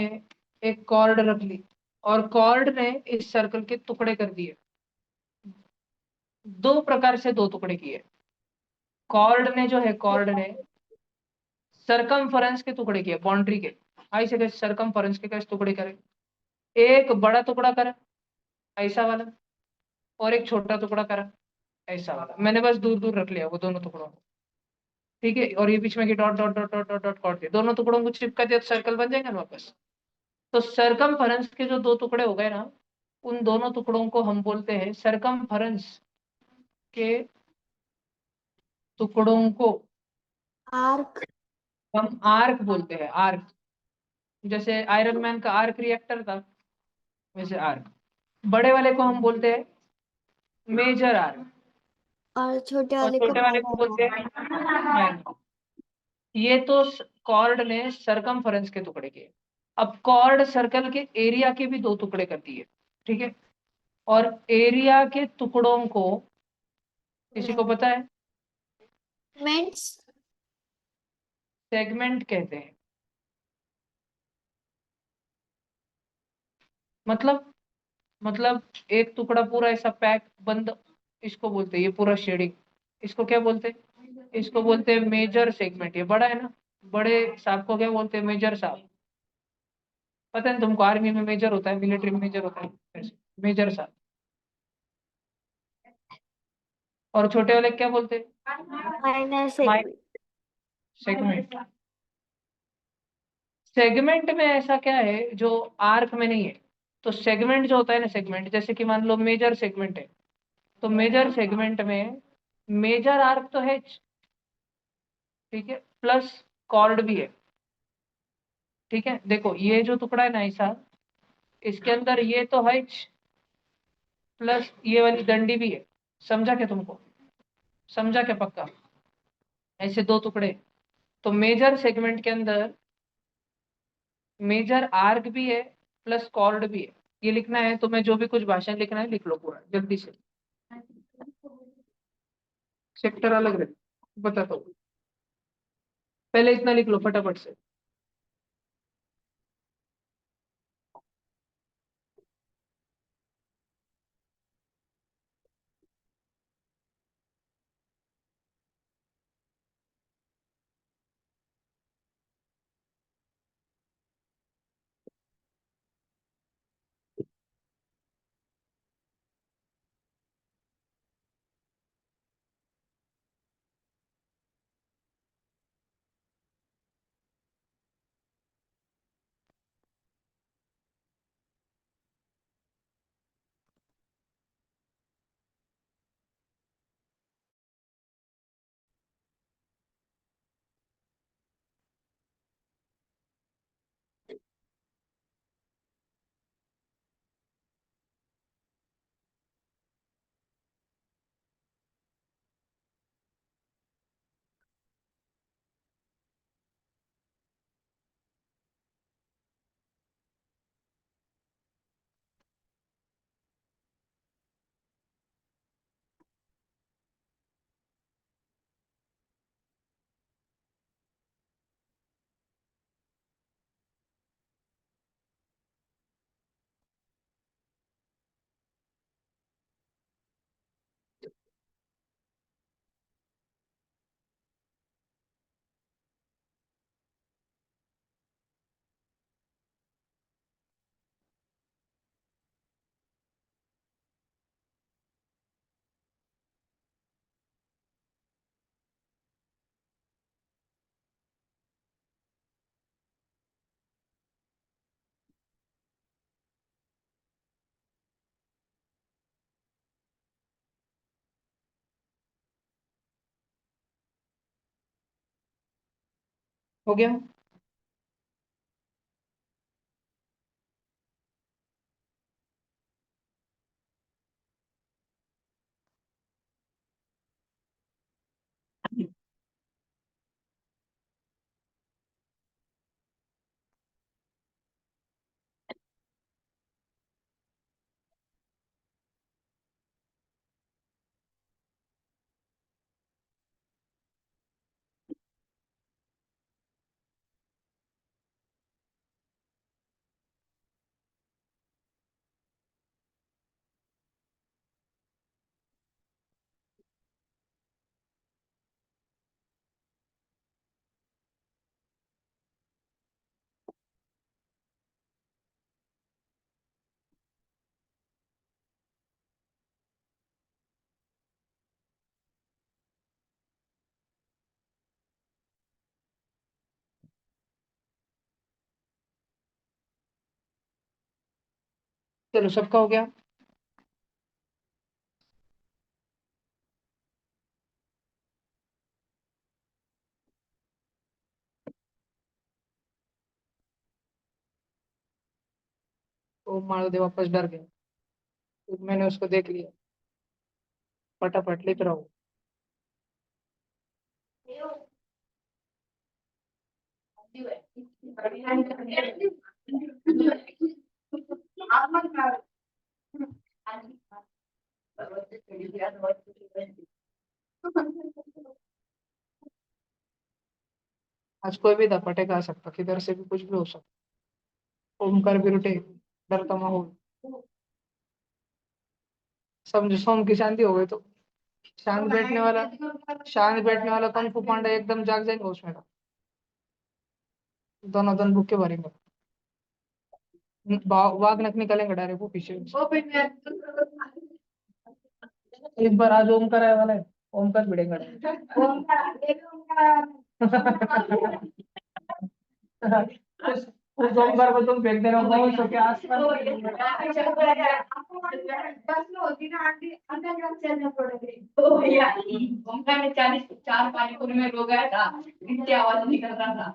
एक कॉर्ड रख ली और कॉर्ड ने इस सर्कल के टुकड़े कर दिए, 2 प्रकार से 2 टुकड़े किए। कॉर्ड ने जो है कॉर्ड ने सरकमफरेंस के टुकड़े किए, बाउंड्री के ऐसे सरकमफरेंस के कैसे टुकड़े करे, एक बड़ा टुकड़ा करा ऐसा वाला और एक छोटा टुकड़ा करा ऐसा वाला, मैंने बस दूर दूर रख लिया वो दोनों टुकड़ों को, ठीक है, और ये बीच में की dot dot dot dot dot dot काट दिया, दोनों टुकड़ों को चिपका दिया तो सर्कल बन जाएगा ना वापस। तो सरकमफरेंस के जो 2 टुकड़े हो गए ना, उन दोनों टुकड़ों को हम बोलते हैं सरकमफरेंस के टुकड़ों को आर्क हम आर्क बोलते हैं, आर्क। जैसे आयरन मैन का आर्क रिएक्टर था वैसे आर्क। बड़े वाले को हम बोलते हैं मेजर आर्क और छोटे और वाले को छोटे वाले को बोलते हैं minor। ये तो कॉर्ड ने सरकमफरेंस के टुकड़े किए। अब कॉर्ड सर्कल के एरिया के भी 2 टुकड़े कर दिए, ठीक है, और एरिया के टुकड़ों को किसी को पता है सेगमेंट्स सेगमेंट कहते हैं। मतलब एक टुकड़ा पूरा ऐसा पैक बंद, इसको बोलते हैं, ये पूरा शेडिंग, इसको क्या बोलते हैं, इसको बोलते हैं मेजर सेगमेंट। ये बड़ा है ना, बड़े सांप को क्या बोलते हैं, मेजर सांप। पता है तुमको, आर्मी में मेजर होता है, मिलिट्री में मेजर होता है, मेजर सांप। और छोटे वाले क्या बोलते हैं, माइनर सेगमेंट। सेगमेंट। सेगमेंट में ऐसा क्या है जो आर्क में नहीं है, तो सेगमेंट जो होता है ना, सेगमेंट जैसे कि मान लो मेजर सेगमेंट है, तो मेजर सेगमेंट में मेजर आर्क तो है, ठीक है, प्लस कॉर्ड भी है, ठीक है। देखो ये जो टुकड़ा है ना ऐसा, इसके अंदर ये तो है प्लस ये वाली दंडी भी है। समझा क्या तुमको? समझा क्या पक्का? ऐसे दो टुकड़े। तो मेजर सेगमेंट के अंदर मेजर आर्क भी है प्लस कॉर्ड भी है। ये लिखना है तुम्हें, जो भी कुछ भाषण लिखना है लिख लो पूरा जल्दी से। सेक्टर अलग रहे, बताता हूँ। पहले इतना लिख लो फटाफट से। हो गया? चलो सबका हो गया। तो मालदेव वापस डर गया, तो मैंने उसको देख लिया, फटाफट लिख रहा हूँ। आज कोई भी पटेगा आ सकता, किधर से भी कुछ भी हो सकता। ओमकार बिरुटे, डर का माहौल। समझो सोम की शांति हो गई तो शांत बैठने वाला कung fu पांडा एकदम जाग जाएंगे उसमें का। दोनों दोनों भूखे भरेंगे। वाघ नख निकलेंगे डायरेक्ट वो पीछे। एक बार आज ओमकार आया वाला है, ओमकार भिड़ेगा उस ओमकार को तुम फेंक देना बहुत सो के आसपास। ओमकार ने 44 पानीपुरी में रो गया था, इनकी आवाज निकल रहा था।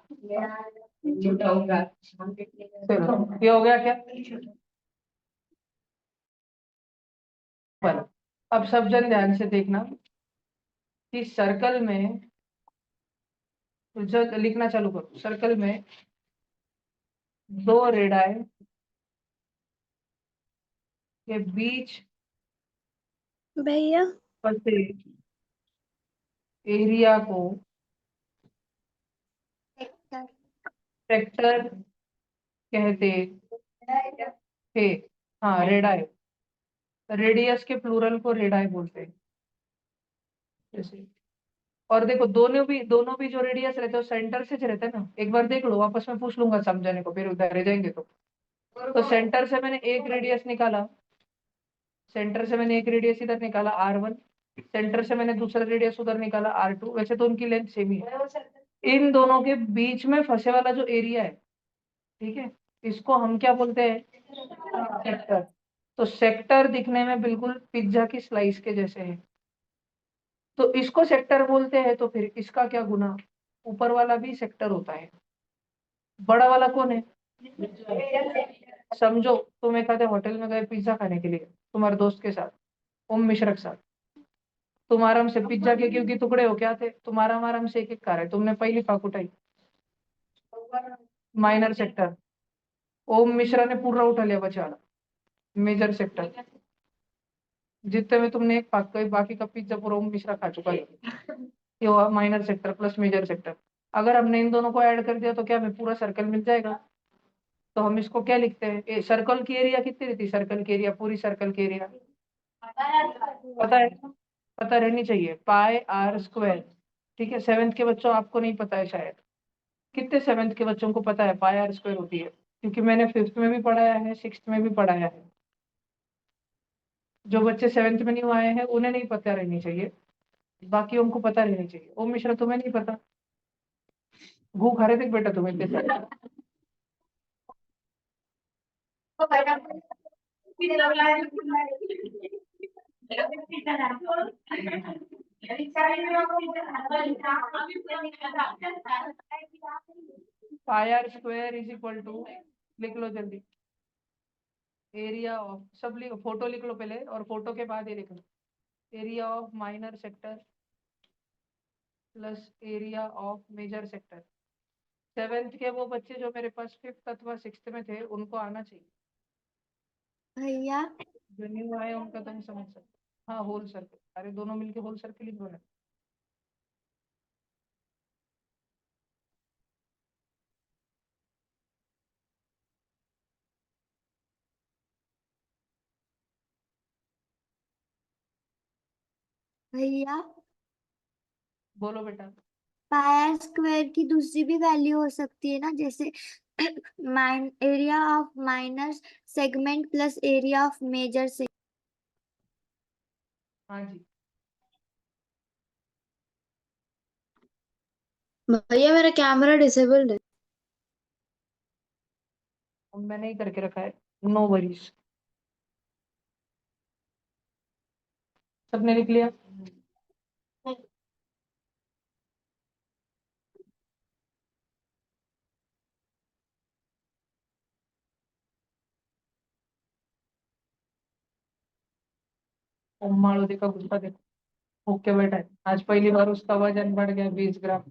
छोटा ओमकार। चलो ये हो गया क्या? पर अब सब जन ध्यान से देखना कि सर्कल में, जो लिखना चालू करो, सर्कल में दो रेडाई के बीच भैया फंसे एरिया को सेक्टर कहते थे। हाँ, रेडाई, रेडियस के प्लूरल को रेडाई बोलते हैं। जैसे, और देखो दोनों भी जो रेडियस रहते हैं सेंटर से रहते हैं ना, एक बार देख लो, वापस में पूछ लूंगा समझाने को, फिर उधर रह जाएंगे। तो सेंटर से मैंने एक रेडियस निकाला, सेंटर से मैंने एक रेडियस इधर निकाला R1, सेंटर से मैंने दूसरा रेडियस उधर निकाला R2। वैसे तो उनकी लेंथ सेम ही है। इन दोनों के बीच में फंसे वाला जो एरिया है, ठीक है, इसको हम क्या बोलते हैं? सेक्टर। तो सेक्टर दिखने में बिल्कुल पिज्जा की स्लाइस के जैसे है, तो इसको सेक्टर बोलते हैं। तो फिर इसका क्या गुना, ऊपर वाला भी सेक्टर होता है। बड़ा वाला कौन है? समझो, तुम एक आधे होटल में गए पिज्जा खाने के लिए तुम्हारे दोस्त के साथ, ओम मिश्रा के साथ। तुम आराम से पिज्जा के क्योंकि टुकड़े हो क्या थे, तुम्हारा आराम से एक एक खा रहे, तुमने पहली फाक उठाई, माइनर सेक्टर। ओम मिश्रा ने पूरा उठा लिया बचा वाला, मेजर सेक्टर। जितने में तुमने एक फाक गई, बाकी का पिज्जा पूरा ओम मिश्रा खा चुका है। ये हुआ minor sector plus major sector. अगर हमने इन दोनों को ऐड कर दिया तो क्या हमें पूरा सर्कल मिल जाएगा? तो हम इसको क्या लिखते हैं? सर्कल की एरिया कितनी रहती है? सर्कल की एरिया, पूरी सर्कल की एरिया पता है? पता रहनी चाहिए, पाई आर स्क्वायर। ठीक है, सेवेंथ के बच्चों आपको नहीं पता है शायद। कितने सेवेंथ के बच्चों को पता है पाई आर स्क्वायर होती है? क्योंकि मैंने फिफ्थ में भी पढ़ाया है, सिक्स्थ में भी पढ़ाया है। जो बच्चे सेवेंथ में नहीं आए हैं उन्हें नहीं पता रहनी चाहिए, बाकी उनको पता रहनी चाहिए। ओम मिश्रा तुम्हें नहीं पता? घू खा रहे थे बेटा तुम्हें इतने सारे? Pi r square is equal to, लिख लो जल्दी, एरिया ऑफ, सब लिखो, फोटो लिख लो पहले और फोटो के बाद ये लिख लो, area of minor sector plus area of major sector. Seventh के वो बच्चे जो मेरे पास फिफ्थ अथवा सिक्स्थ में थे उनको आना चाहिए, भैया जो न्यू आए उनका तुम समझ सकते। हाँ, होल सर्कल, अरे दोनों मिलके होल सर्कल ही बना। भैया बोलो बेटा। पाई स्क्वायर की दूसरी भी वैल्यू हो सकती है ना, जैसे area of minor segment plus area of major से। हाँ जी, भैया मेरा कैमरा डिसेबल्ड है। अब मैंने ही करके रखा है, नो वरीज। सबने लिख लिया? मालूदी का गुस्सा देखो, ओके बेटा, आज पहली बार उसका वजन बढ़ गया 20 ग्राम।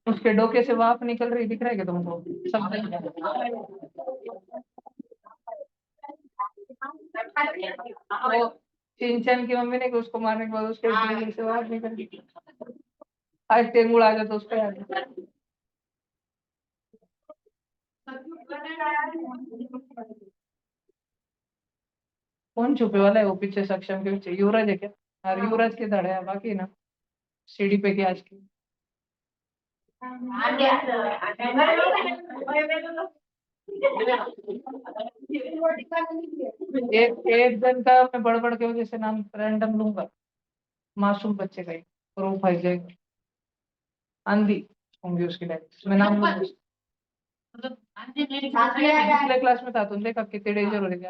उसके डोके से वाफ निकल रही, दिख रहा है क्या तुमको? सब दिख रहा है। वो चिंचन की मम्मी ने कि उसको मारने के बाद उसके डोके से वाफ निकल गई। आज टेंगुड़ आ जाता उसका यार। कौन छुपे वाला है वो पीछे, सक्षम के पीछे युवराज है क्या? और युवराज के धड़े है बाकी ना, सीढ़ी पे क्या आज की। एक एक जन का मैं बड़बड़ के वजह से नाम रैंडम लूंगा, मासूम बच्चे का ही, और वो फंस जाएगा। आंधी होंगी उसकी लाइफ, मैं नाम लूंगा। पिछले क्लास में था, तुम देखा कितने डेंजर हो रहे थे।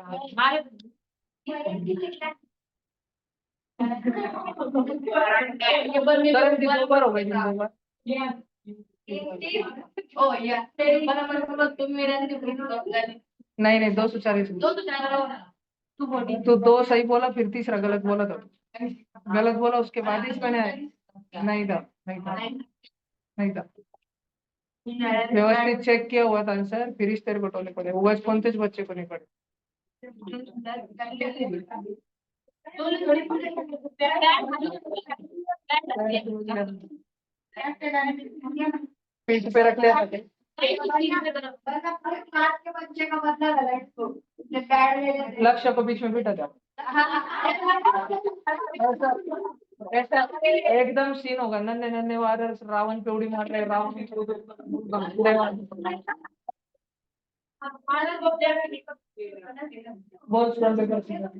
2 बार हो गई, 2 बार। ओ यार बराबर तुम मेरा नहीं नहीं, 204 दो तो चार तू बोली तो 2 सही बोला, फिर तीसरा गलत बोला था। गलत बोला उसके बाद ही मैंने नहीं था, नहीं था, नहीं था। व्यवस्थित चेक किया हुआ था आंसर, फिर इस तेरे को टोले पड़े, उगाच कोणतेच बच्चे को नहीं पड़े। पीठ पे रख लिया था। बच्चे का बदला लक्ष्य को बीच में बिठा जाओ। ऐसा ऐसा एकदम सीन होगा, नन्हे नन्हे वारस रावण पे उड़ी मार रहे, रावण पे बहुत सुंदर सीन है।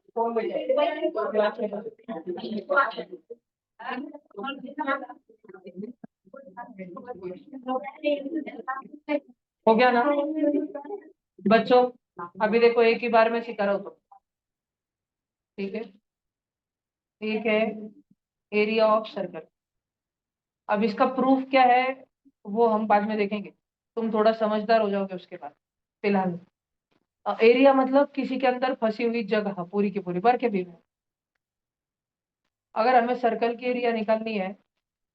कौन हो गया ना बच्चों? अभी देखो एक ही बार में सिखा रहा हूँ तो, ठीक है? एक है एरिया ऑफ सर्कल। अब इसका प्रूफ क्या है वो हम बाद में देखेंगे, तुम थोड़ा समझदार हो जाओगे उसके बाद। फिलहाल एरिया मतलब किसी के अंदर फंसी हुई जगह पूरी की पूरी, भर के भी। अगर हमें सर्कल की एरिया निकालनी है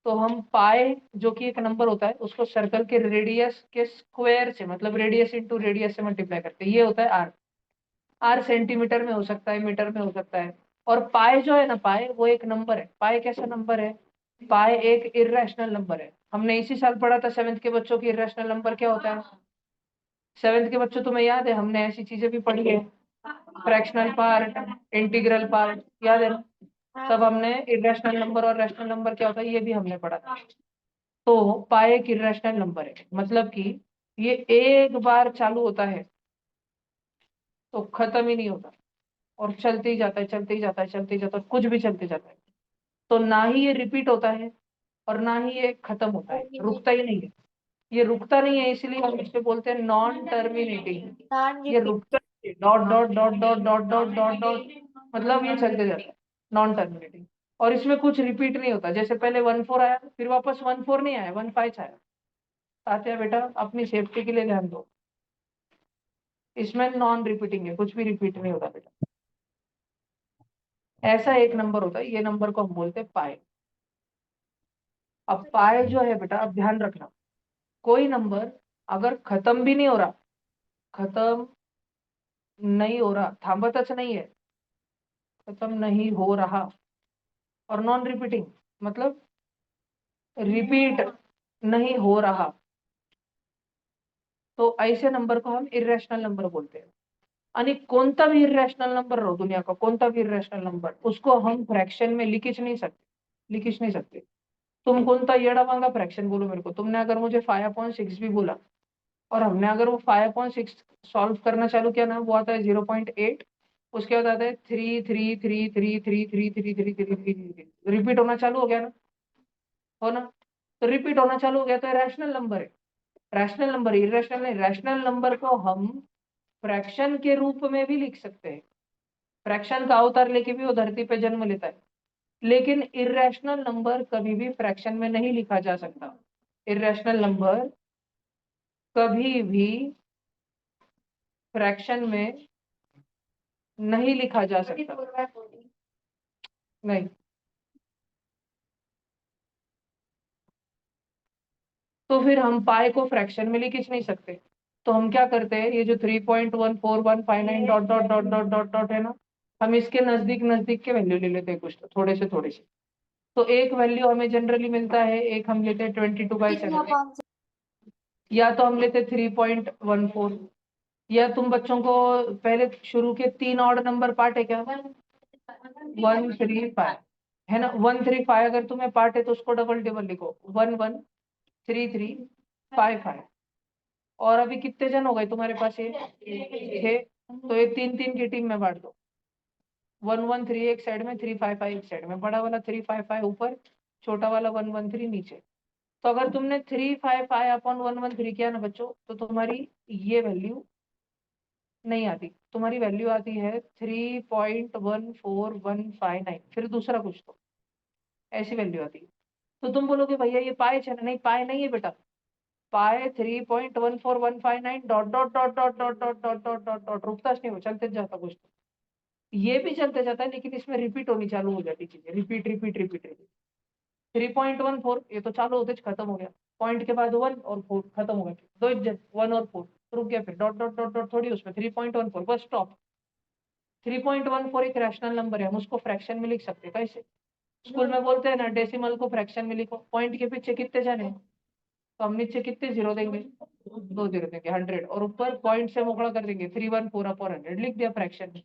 तो हम पाए जो कि एक नंबर होता है उसको सर्कल के रेडियस के स्क्वायर से, मतलब रेडियस इंटू रेडियस से मल्टीप्लाई करते हैं, ये होता है आर। आर सेंटीमीटर में हो सकता है, मीटर में हो सकता है। और पाए जो है ना, पाए वो एक नंबर है। पाए कैसा नंबर है? पाए एक इर्रेशनल नंबर है। हमने इसी साल पढ़ा था 7th के बच्चों की इर्रेशनल नंबर क्या होता है। 7th के बच्चों तुम्हें याद है, हमने ऐसी चीजें भी पढ़ी है, फ्रैक्शनल पार्ट, इंटीग्रल पार्ट, याद है ना? तब हमने इरेशनल नंबर और रैशनल नंबर क्या होता है ये भी हमने पढ़ा था। तो पाए एक इरेशनल नंबर है, मतलब कि ये एक बार चालू होता है तो खत्म ही नहीं होता, और चलते ही जाता है, चलते ही जाता है, चलते ही जाता है, कुछ भी चलते जाता है। तो ना ही ये रिपीट होता है और ना ही ये खत्म होता है, रुकता ही नहीं है। ये रुकता नहीं है, इसलिए हम इसको बोलते हैं नॉन टर्मिनेटिंग। ये रुकता है, dot dot dot dot dot dot dot dot, मतलब ये चलते जाता है, नॉन टर्मिनेटिंग। और इसमें कुछ रिपीट नहीं होता, जैसे पहले 1 4 आया फिर वापस 1 4 नहीं आया, 1 5 आया। साथिया बेटा अपनी सेफ्टी के लिए ध्यान दो, इसमें नॉन रिपीटिंग है, कुछ भी रिपीट नहीं होता बेटा। ऐसा एक नंबर होता है, ये नंबर को हम बोलते हैं पाए। अब पाए जो है बेटा, अब ध्यान रखना, कोई नंबर अगर खत्म भी नहीं हो रहा, खत्म नहीं हो रहा, थांबतच नहीं है, खत्म नहीं हो रहा, और नॉन रिपीटिंग मतलब रिपीट नहीं हो रहा, तो ऐसे नंबर को हम इरेशनल नंबर बोलते हैं। आणि कोणता भी इरेशनल नंबर रहो, दुनिया का कोणता भी इरेशनल नंबर, उसको हम फ्रैक्शन में लिख नहीं सकते, लिख नहीं सकते। तुम कोणता येड़ा मांगा फ्रैक्शन बोलो मेरे को, तुमने अगर मुझे 5/6 भी बोला और हमने अगर वो 5/6 सॉल्व करना चालू किया ना, वो आता है 0.8, उसके बाद आता है 3 3 3 3 3 3 3 3 3 3 रिपीट होना चालू हो गया ना, हो ना? तो रिपीट होना चालू हो गया तो रैशनल नंबर है। रैशनल नंबर, इरेशनल नहीं। रैशनल नंबर को हम फ्रैक्शन के रूप में भी लिख सकते हैं, फ्रैक्शन का अवतार लेके भी वो धरती पे जन्म लेता है। लेकिन इरेशनल नंबर कभी भी फ्रैक्शन में नहीं लिखा जा सकता। इरेशनल नंबर कभी भी फ्रैक्शन में नहीं लिखा जा सकता, नहीं। तो फिर हम पाए को फ्रैक्शन में लिख ही नहीं सकते, तो हम क्या करते हैं, ये जो 3.14159 dot dot dot dot dot dot है ना, हम इसके नजदीक नजदीक के वैल्यू ले लेते हैं, कुछ तो थोड़े से थोड़े से। तो एक वैल्यू हमें जनरली मिलता है, एक हम लेते हैं 22/7, या तो हम लेते 3.14, या तुम बच्चों को पहले शुरू के 3 ऑड नंबर पार्ट है क्या, 135 है ना, 135 अगर तुम्हें पार्ट है तो उसको डबल डबल लिखो, 113355। और अभी कितने जन हो गए तुम्हारे पास, ये 6, तो ये 3 3 की टीम में बांट दो, 113 एक साइड में, 355 एक साइड में, बड़ा वाला 355 ऊपर, छोटा वाला 113 नीचे। तो अगर तुमने 355/113 किया ना बच्चों, तो तुम्हारी ये वैल्यू नहीं आती, तुम्हारी वैल्यू आती है 3.14159, फिर दूसरा कुछ तो ऐसी वैल्यू आती है। तो तुम बोलोगे भैया ये पाए चला, नहीं पाए नहीं है बेटा, पाए 3.14159 dot dot dot dot dot dot dot dot dot dot, रुकता नहीं, वो चलते जाता कुछ तो। ये भी चलते जाता है लेकिन इसमें रिपीट होनी चालू हो जाती चीजें, रिपीट रिपीट रिपीट रिपीट। 3.14 ये तो चालू होते खत्म हो गया, पॉइंट के बाद 1 और 4 खत्म हो गया, दो इज्जत 1 और 4 रुक गया, फिर डॉट डॉट डॉट डॉट थोड़ी उसमें 3.14 बस स्टॉप। 3.14 एक रैशनल नंबर है, हम उसको फ्रैक्शन में लिख सकते हैं। कैसे? स्कूल में बोलते हैं ना डेसिमल को फ्रैक्शन में लिखो, पॉइंट के पीछे कितने जाने हैं, तो हम नीचे कितने जीरो देंगे, 2 जीरो देंगे 100, और ऊपर पॉइंट से मोकड़ा कर देंगे 314/100, लिख दिया फ्रैक्शन में।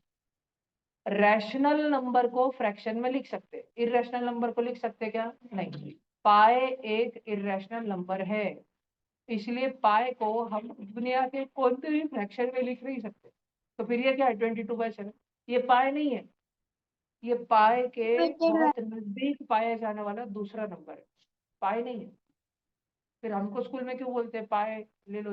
रैशनल नंबर को फ्रैक्शन में लिख सकते, इरेशनल नंबर को लिख सकते क्या? नहीं। पाए एक इरेशनल नंबर है, इसलिए पाए को हम दुनिया के कोई भी फ्रैक्शन में लिख नहीं सकते। तो फिर ये क्या है 22/7? ये पाए नहीं है, ये पाए के बहुत नजदीक पाया जाने वाला दूसरा नंबर है, पाए नहीं है। फिर हमको स्कूल में क्यों बोलते हैं पाए ले लो,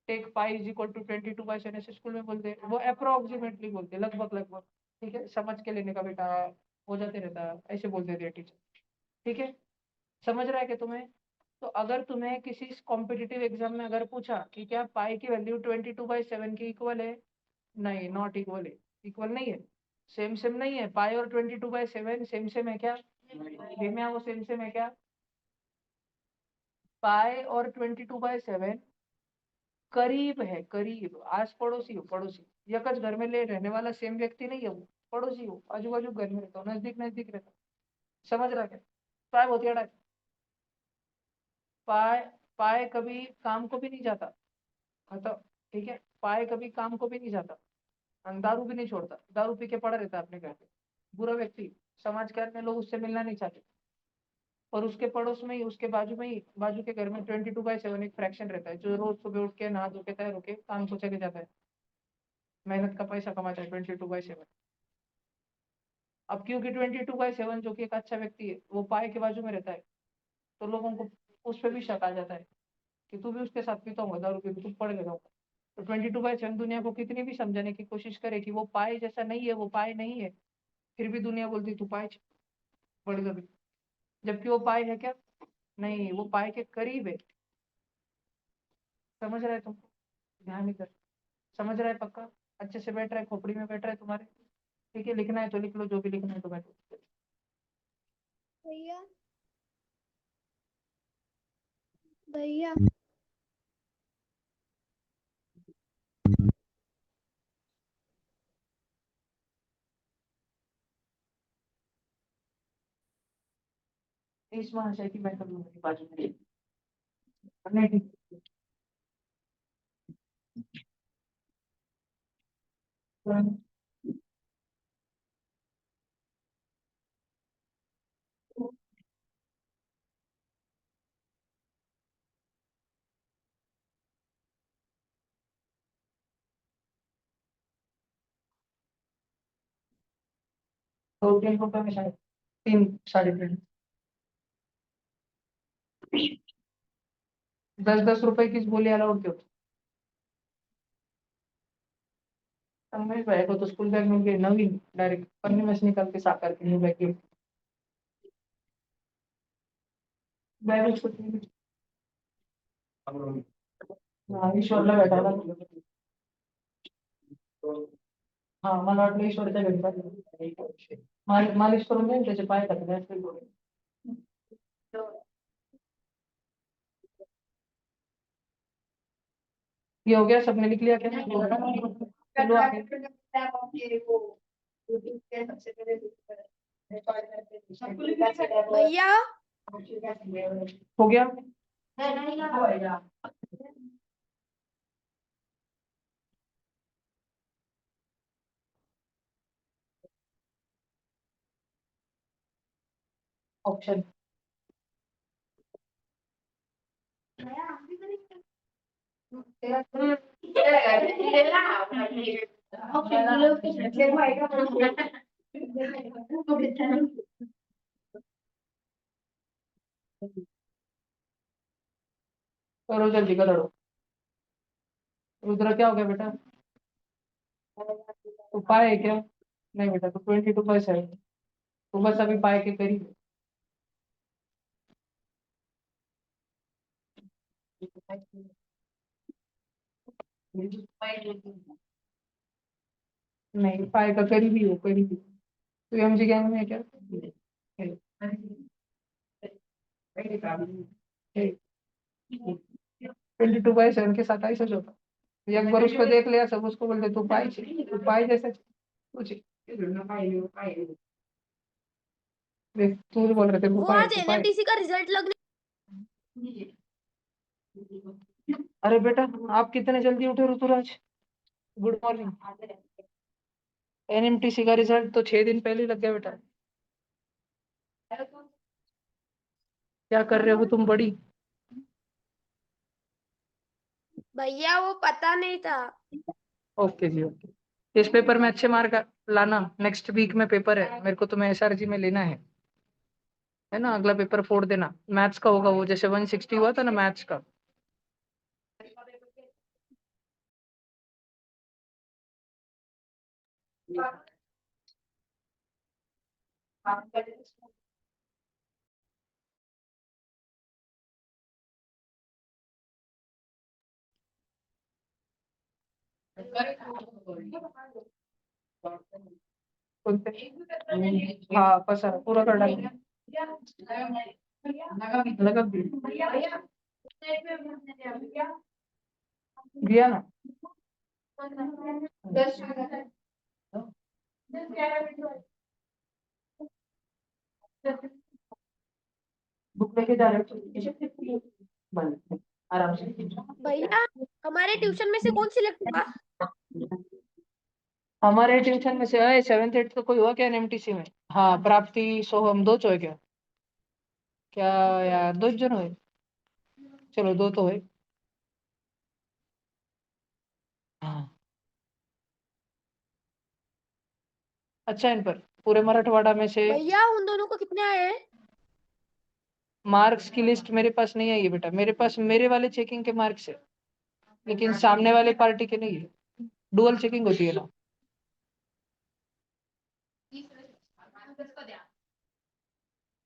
take pi is equal to 22/7, ऐसे स्कूल में बोलते हैं, वो अप्रोक्सीमेटली बोलते हैं, लगभग लगभग। ठीक है, समझ के लेने का बेटा, हो जाते रहता है, ऐसे बोलते थे टीचर। ठीक है, समझ रहा है कि तुम्हें? तो अगर तुम्हें किसी कॉम्पिटिटिव एग्जाम में अगर पूछा कि क्या पाई की वैल्यू 22/7 की इक्वल है, नहीं, नॉट इक्वल है, इक्वल नहीं है, सेम सेम नहीं है। पाई और 22/7 सेम सेम है क्या? में वो सेम सेम है क्या? पाई और 22/7 करीब है, करीब, आस पड़ोसी हो, पड़ोसी, यकच घर में ले रहने वाला सेम व्यक्ति नहीं है वो, पड़ोसी हो, आजू बाजू घर में रहता हो, नजदीक नजदीक रहता हो। समझ रहा क्या? पाए बहुत अड़ा है। पाए, पाए कभी काम को भी नहीं जाता, मतलब, ठीक है, पाए कभी काम को भी नहीं जाता, और दारू भी नहीं छोड़ता, दारू पी के पड़ा रहता है अपने घर पे, बुरा व्यक्ति, समाज के अन्य लोग उससे मिलना नहीं चाहते। और उसके पड़ोस में ही, उसके बाजू में ही, बाजू के घर में 22/7 एक फ्रैक्शन रहता है, जो रोज सुबह उठ के नहा धो के तैयार होके काम को चले जाता है, मेहनत का पैसा कमाता है 22/7। अब क्योंकि 22/7 जो कि एक अच्छा व्यक्ति है वो पाए के बाजू में रहता है, तो लोगों को उस पर भी शक आ जाता है कि तू भी उसके साथ पीता होगा, दारू पी के तू पड़ गया होगा। तो 22/7 दुनिया को कितनी भी समझाने की कोशिश करे कि वो पाए जैसा नहीं है, वो पाए नहीं है, फिर भी दुनिया बोलती तू पाए बड़ी गभी, जबकि वो पाए है क्या? नहीं, वो पाए के करीब है। समझ रहा है तुमको? ध्यान नहीं कर, समझ रहा है पक्का? अच्छे से बैठ रहा है, खोपड़ी में बैठ रहा है तुम्हारे? ठीक है, लिखना है तो लिख लो, जो भी लिखना है तो बैठो। भैया भैया इस महाशय की मैं कभी मेरी बाजू में नहीं, ठीक। तो 3 रुपए में शायद 3 साढ़े 3, 10-10 रुपए की बोली अलाउड क्यों? मेरे भाई को तो स्कूल बैग में गए नवीन, डायरेक्ट पन्नी में से निकाल के साकार के न्यू बैग गिफ्ट, बैग छोटी। हाँ, ईश्वरला भेटायला. हा, मला वाटलं ईश्वरच्या घरी पाहिजे. मालिश करून दे, त्याचे पाय टाकले असते गोळे. ये हो गया, सबने लिख लिया क्या? चलो आगे। भैया हो गया? ऑप्शन करो जल्दी, करो। रुद्र क्या हो गया बेटा? तो पाए है क्या? नहीं बेटा, तो 22/7 तो बस अभी पाए के करीब नहीं, पाए का करीब ही हो, करीब ही। तो एम जी गैंग में है क्या? 22/7 के साथ ऐसा जो होता। एक बार उसको देख लिया सब, उसको बोलते तू पाई तू पाई जैसे कुछ देख, तू बोल रहे थे वो पाई आज तू पाई। एनएमटीसी का रिजल्ट लगने अरे बेटा, आप कितने जल्दी उठे ऋतुराज? Good morning. एनएमटीसी का रिजल्ट तो 6 दिन पहले ही लग गया बेटा। क्या कर रहे हो तुम बड़ी? भैया वो पता नहीं था। ओके जी, ओके। इस पेपर में अच्छे मार्क लाना, नेक्स्ट वीक में पेपर है मेरे को, तुम्हें एसआरजी में लेना है ना? अगला पेपर फोड़ देना, मैथ्स का होगा वो, जैसे 160 हुआ था ना मैथ्स का। हाँ पसा पूरा कर डालेंगे। लगा दिया ना। बुक लेके जा रहे हो? बंद, आराम से। भैया हमारे ट्यूशन में से कौन सिलेक्ट हुआ? हमारे ट्यूशन में से आए 7th 8th का कोई हुआ क्या एनएमटीसी में? हाँ, प्राप्ति सोहम दो तो है क्या? क्या यार, 2 जन हुए? चलो 2 तो है। हाँ, अच्छा, इन पर पूरे मराठवाड़ा में से भैया उन दोनों को कितने आए हैं? मार्क्स की लिस्ट मेरे पास नहीं आई है बेटा, मेरे पास मेरे वाले चेकिंग के मार्क्स है, लेकिन सामने वाले पार्टी के नहीं है। डुअल चेकिंग होती है ना।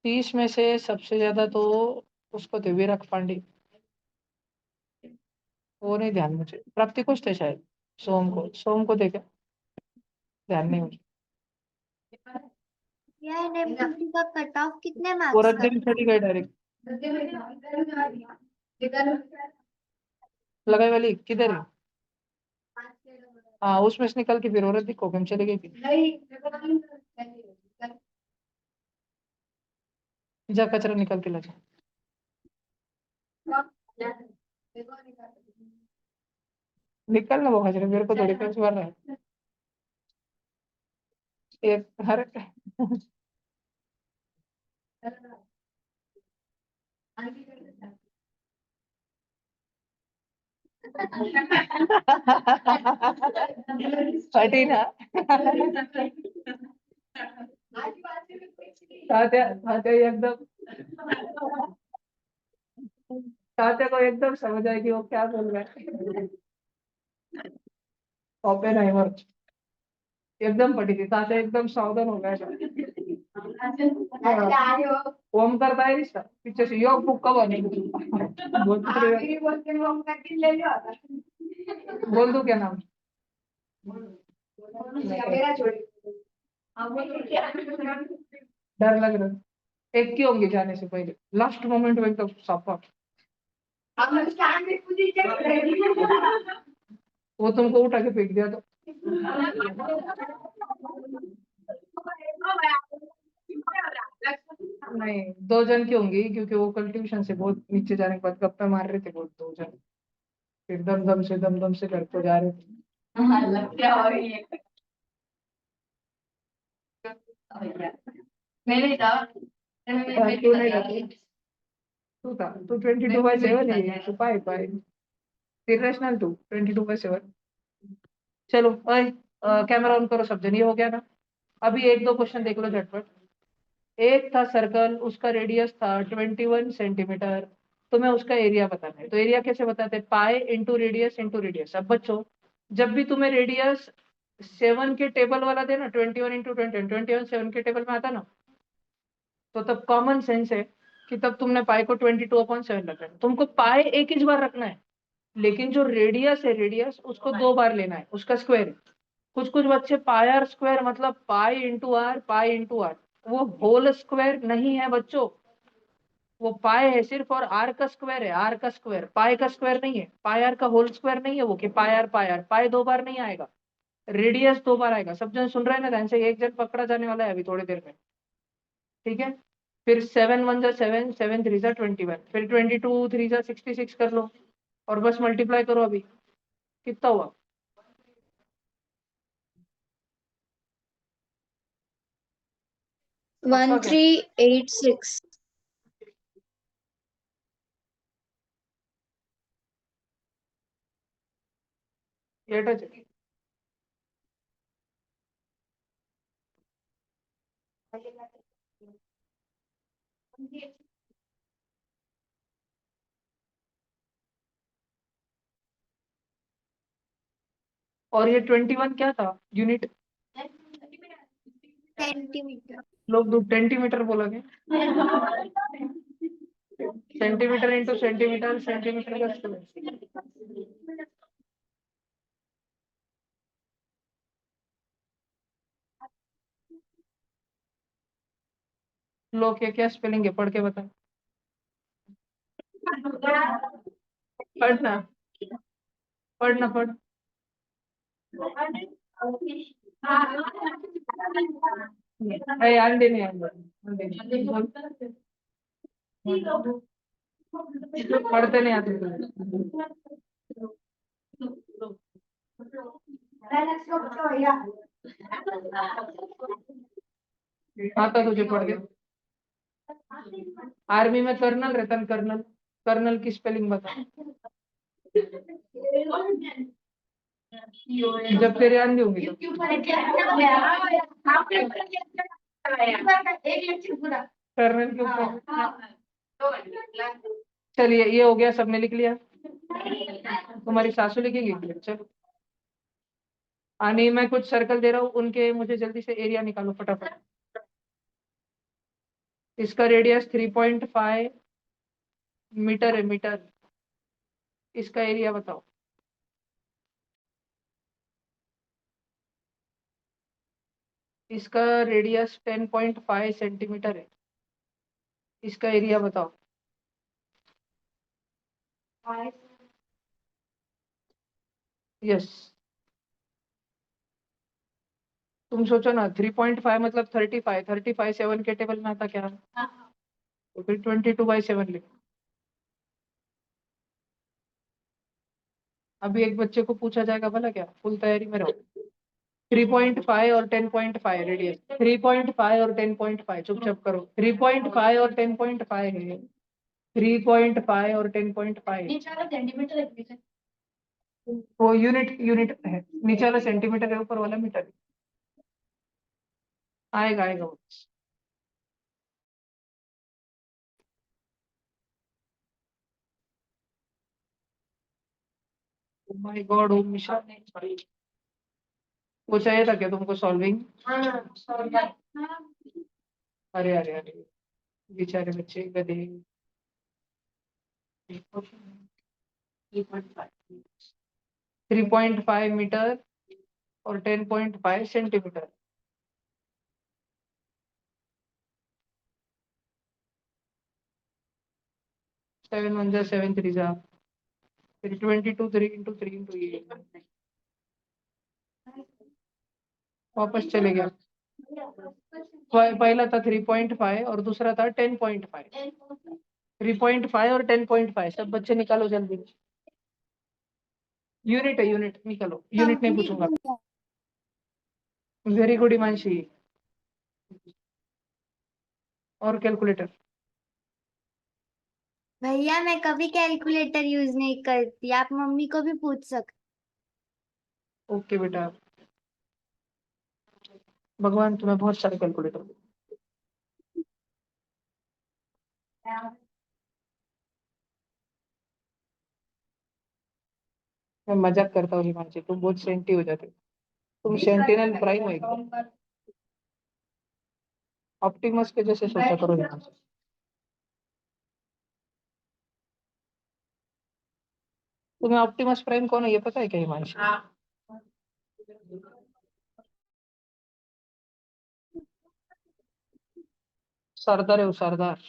30 में से सबसे ज्यादा तो उसको थे, विराट पांडे। वो नहीं ध्यान मुझे, प्राप्ति कुछ थे शायद। सोम को देखा, ध्यान नहीं मुझे। यह एनएमटीसी का कट ऑफ कितने पूरा मार्क्स का दिन था? चढ़ी गई डायरेक्ट। लगाई वाली किधर है? हाँ, उसमें से निकल के फिर औरत दिखो हम चले गई थी। जा कचरा निकल के लगा। निकल ना वो कचरा, मेरे को थोड़ी पैसे भर रहा है एक हर। फटी ना। तात्या एकदम, तात्या को एकदम समझ आए कि वो क्या बोल रहा है। ओपेनहाइमर एकदम फटी थी, तात्या एकदम सावधान हो गया था। ओम करता है इसका पीछे से, यो बुक कब आने बोल दो क्या नाम? डर लग रहा है। एक की होंगे जाने से पहले, लास्ट मोमेंट में एकदम साफा। वो तुमको उठा के फेंक दिया तो नहीं, 2 जन की होंगी, क्योंकि वो कल ट्यूशन से बहुत नीचे जाने के बाद गप्पे मार रहे थे बहुत 2 जन, फिर दम दम से घर को जा रहे थे। मैंने था क्यों नहीं लगी? तू था, तू 22/7 है, तू पाए फिर रैशनल तू 22/7। चलो ओए, कैमरा ऑन करो सब जन, ये हो गया ना? अभी 1 2 क्वेश्चन देख लो झटपट। एक था सर्कल, उसका रेडियस था 21 सेंटीमीटर, तुम्हें उसका एरिया बताना है। तो एरिया कैसे बताते हैं? Pi into radius into radius. अब बच्चों, जब भी तुम्हें रेडियस 7 के टेबल वाला देना, 21 इंटू 21 7 के टेबल में आता ना, तो तब कॉमन सेंस है कि तब तुमने पाई को 22/7 रखना है। तुमको पाई एक ही बार रखना है, लेकिन जो रेडियस है, रेडियस उसको 2 बार लेना है, उसका स्क्वायर। कुछ कुछ बच्चे पाई आर स्क्वायर मतलब pi into r, pi into r, वो होल स्क्वायर नहीं है बच्चों, वो पाई है सिर्फ, और आर का स्क्वायर है, आर का स्क्वायर, पाई का स्क्वायर नहीं है, पाई आर का होल स्क्वायर नहीं है वो, कि पाई आर पाई आर, पाई 2 बार नहीं आएगा, रेडियस 2 बार आएगा। सब जन सुन रहे हैं ना ध्यान से, एक जन पकड़ा जाने वाला है अभी थोड़ी देर में, ठीक है। फिर 7 1 जा 7, 7 3 जा 21, फिर 22 3 जा 66 कर लो, और बस मल्टीप्लाई करो अभी, कितना हुआ? 1386। ये टच है। और ये 21 क्या था यूनिट? सेंटीमीटर। लोग 2 सेंटीमीटर बोलोगे, सेंटीमीटर इंटू सेंटीमीटर, सेंटीमीटर का स्क्वायर। लोग क्या क्या स्पेलिंग है, पढ़ के बता। पढ़ना, पढ़ना, पढ़। अरे अंडे नहीं, अंडे अंडे पढ़ते नहीं आते तुझे। आता तुझे पढ़ के? आर्मी में कर्नल रहता है, कर्नल, कर्नल की स्पेलिंग बता। जब तेरे आंधी होंगी तो। कर्नल के ऊपर। चलिए ये हो गया, सबने लिख लिया? तुम्हारी सासू लिखेगी? चलो, आनी मैं कुछ सर्कल दे रहा हूँ उनके, मुझे जल्दी से एरिया निकालो फटाफट। इसका रेडियस 3.5 मीटर है, मीटर। इसका एरिया बताओ। इसका रेडियस 10.5 सेंटीमीटर है, इसका एरिया बताओ। यस, तुम सोचो ना, 3.5 मतलब 35, 35 7 के टेबल में आता क्या? तो फिर 22/7 लिखो। अभी एक बच्चे को पूछा जाएगा भला क्या, फुल तैयारी में रहो। 3.5 और 10.5 रेडियस, 3.5 और 10.5, चुपचाप करो। 3.5 और 10.5 है, 3.5 और 10.5। वो यूनिट, यूनिट है, नीचे वाला सेंटीमीटर है, ऊपर वाला मीटर है। आएगा आएगा वो। माय गॉड, ओम मिश्रा ने वो चाहिए था क्या तुमको सॉल्विंग? अरे अरे अरे, बेचारे बच्चे गधे। 3.5 मीटर और 10.5 सेंटीमीटर। 7 1 जा 7 3 जा, फिर 22 3 इंटू 3 इंटू ये, वापस चले गया। पहला था 3.5 और दूसरा था 10.5। 3.5 और 10.5, सब बच्चे निकालो जल्दी। यूनिट है, यूनिट निकालो, यूनिट नहीं कंप्लीट पूछूंगा। हो गया। Very good Himanshi. और कैलकुलेटर? भैया मैं कभी कैलकुलेटर यूज नहीं करती, आप मम्मी को भी पूछ सकते। ओके बेटा, भगवान तुम्हें बहुत सारे कैलकुलेटर दे। मैं मजाक करता हूँ हिमांशी, तुम बहुत सेंटी हो जाते हो। तुम सेंटिनल प्राइम हो एकदम, ऑप्टिमस के जैसे सोचा करो यहाँ से। तुम्हें ऑप्टिमस प्राइम कौन है ये पता है क्या हिमांशु? सरदार है वो, सरदार।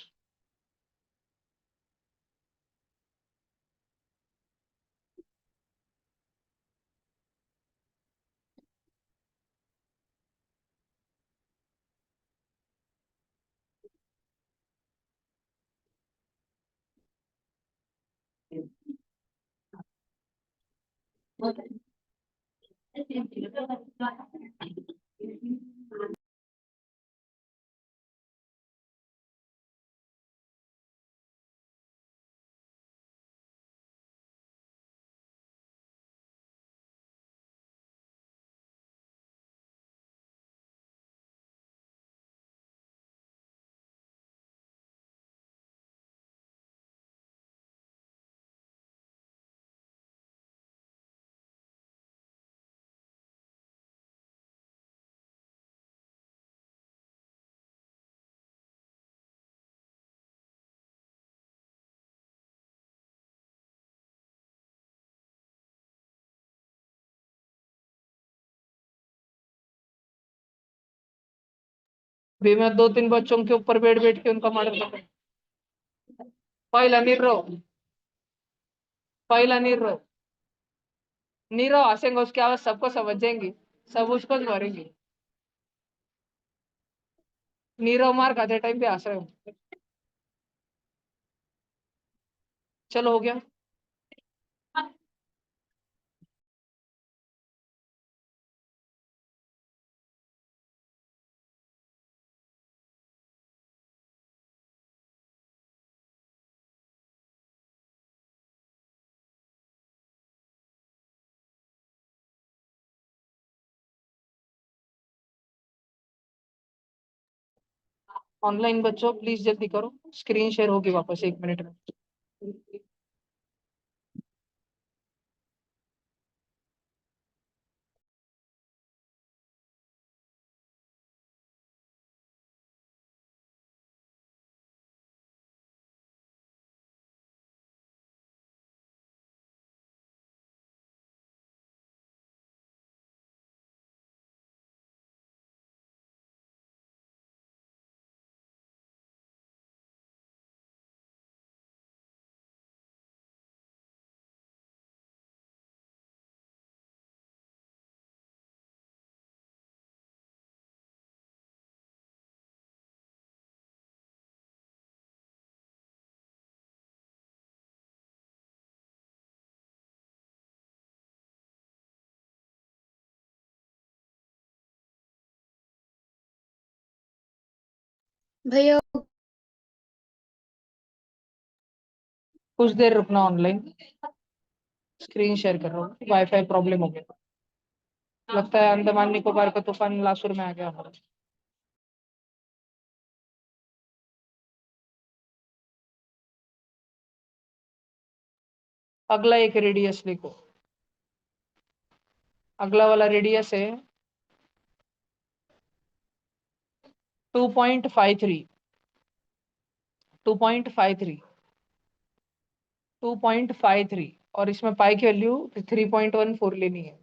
भी मैं 2-3 बच्चों के ऊपर बैठ बैठ के उनका मर्डर कर, पहला नीरव, पहला नीरव, नीरव हंसेंगे उसकी आवाज सबको समझ जाएंगी, सब उसको मारेंगे। नीरव मार खाते टाइम पे हंस रहे हो। चलो हो गया। ऑनलाइन बच्चों प्लीज जल्दी करो, स्क्रीन शेयर होगी वापस 1 मिनट में। भैया कुछ देर रुकना, ऑनलाइन स्क्रीन शेयर कर रहा हूँ, वाईफाई प्रॉब्लम हो गया, लगता है अंडमान निकोबार का तूफान लासुर में आ गया हमारा। अगला एक रेडियस लिखो, अगला वाला रेडियस है 2.53, 2.53, 2.53, और इसमें पाई की वैल्यू 3.14 लेनी है।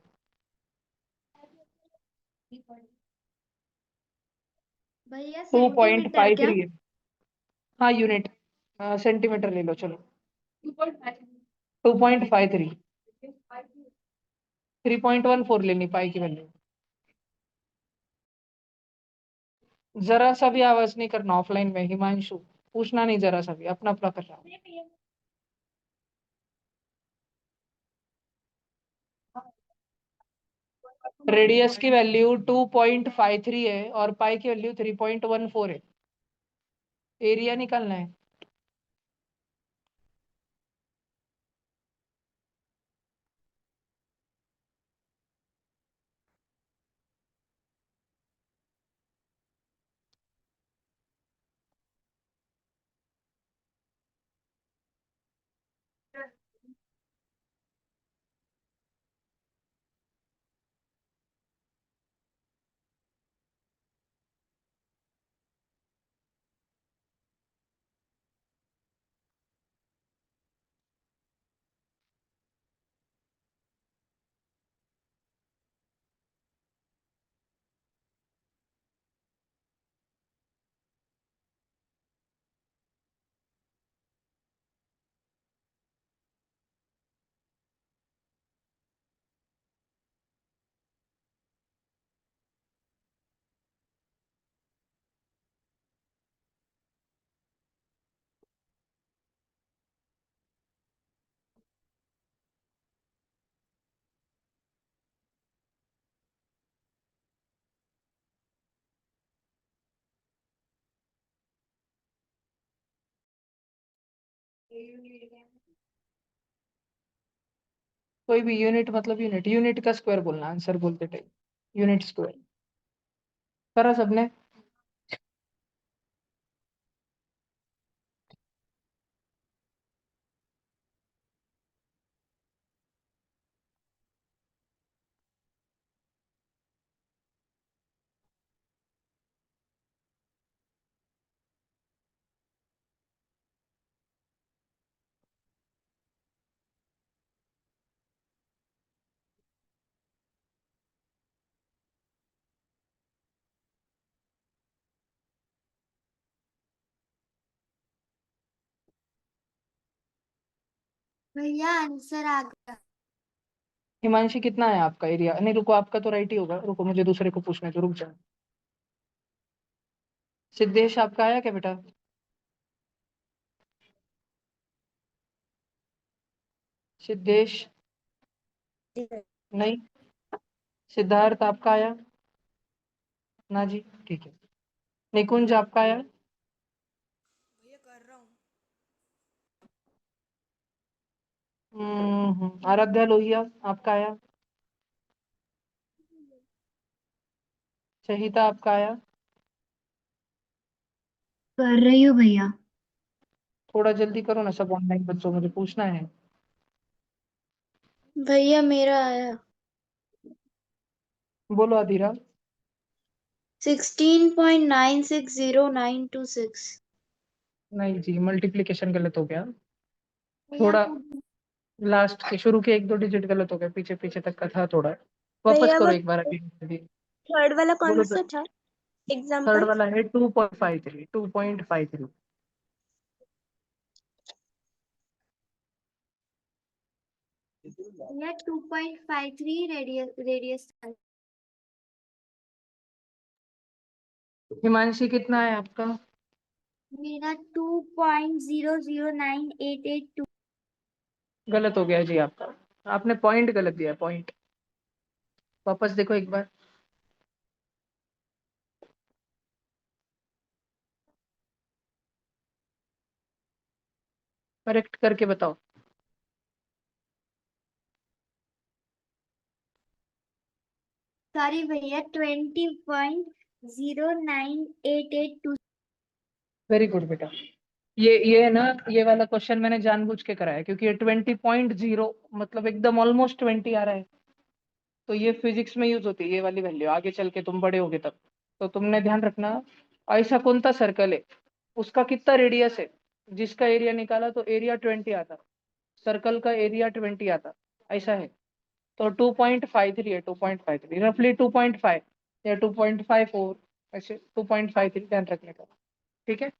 भैया टू पॉइंट सेंटीमीटर फाइव क्या? थ्री है। हाँ यूनिट, सेंटीमीटर ले लो चलो। 2.53, 3.14 लेनी पाई की वैल्यू। जरा सा भी आवाज नहीं करना ऑफलाइन में हिमांशु, पूछना नहीं जरा सा भी, अपना अपना कर रहा। रेडियस की वैल्यू 2.53 है और पाई की वैल्यू 3.14 है। एरिया निकालना है। कोई भी यूनिट मतलब यूनिट, यूनिट का स्क्वायर बोलना आंसर बोलते टाइम, यूनिट स्क्वायर। करा सबने? भैया आंसर आ गया। हिमांशी कितना है आपका एरिया? नहीं रुको, आपका तो राइट ही होगा, रुको मुझे दूसरे को पूछने दो, रुक जाओ। सिद्धेश आपका आया क्या बेटा? सिद्धेश? नहीं। सिद्धार्थ आपका आया? ना जी, ठीक है। निकुंज आपका आया? भैया कर रहा हूँ। आराध्या लोहिया आपका आया? सहिता आपका आया? कर रही हूँ भैया। थोड़ा जल्दी करो ना सब ऑनलाइन बच्चों, मुझे पूछना है। भैया मेरा आया। बोलो अधीरा। 16.960926। नहीं जी, मल्टीप्लिकेशन गलत हो गया। भैया थोड़ा लास्ट के शुरू के एक दो डिजिट गलत हो गए, पीछे पीछे तक का था थोड़ा। वापस भैया करो वो एक बार अभी। थर्ड वाला कौन बोलो तो। सा था थर्ड एग्जाम्पल? वाला है 2.53, 2.53। भैया 2.53 रेडियस। हिमांशी कितना है आपका? मेरा 2.009882। गलत हो गया जी आपका, आपने पॉइंट गलत दिया, पॉइंट। वापस देखो एक बार। करेक्ट करके बताओ। सॉरी भैया 20.098882। वेरी गुड बेटा। ये ना, ये वाला क्वेश्चन मैंने जानबूझ के कराया क्योंकि ये 20.0 मतलब एकदम ऑलमोस्ट 20 आ रहा है। तो ये फिजिक्स में यूज होती है ये वाली वैल्यू, आगे चल के तुम बड़े होगे तब। तो तुमने ध्यान रखना, ऐसा कौन सा सर्कल है, उसका कितना रेडियस है, जिसका एरिया निकाला तो एरिया 20 आता, सर्कल का एरिया 20 आता, ऐसा है। तो 2.53 है, 2.53 रफली 2.5 या 2.54, ऐसे 2.53 ध्यान रखने का। ठीक है।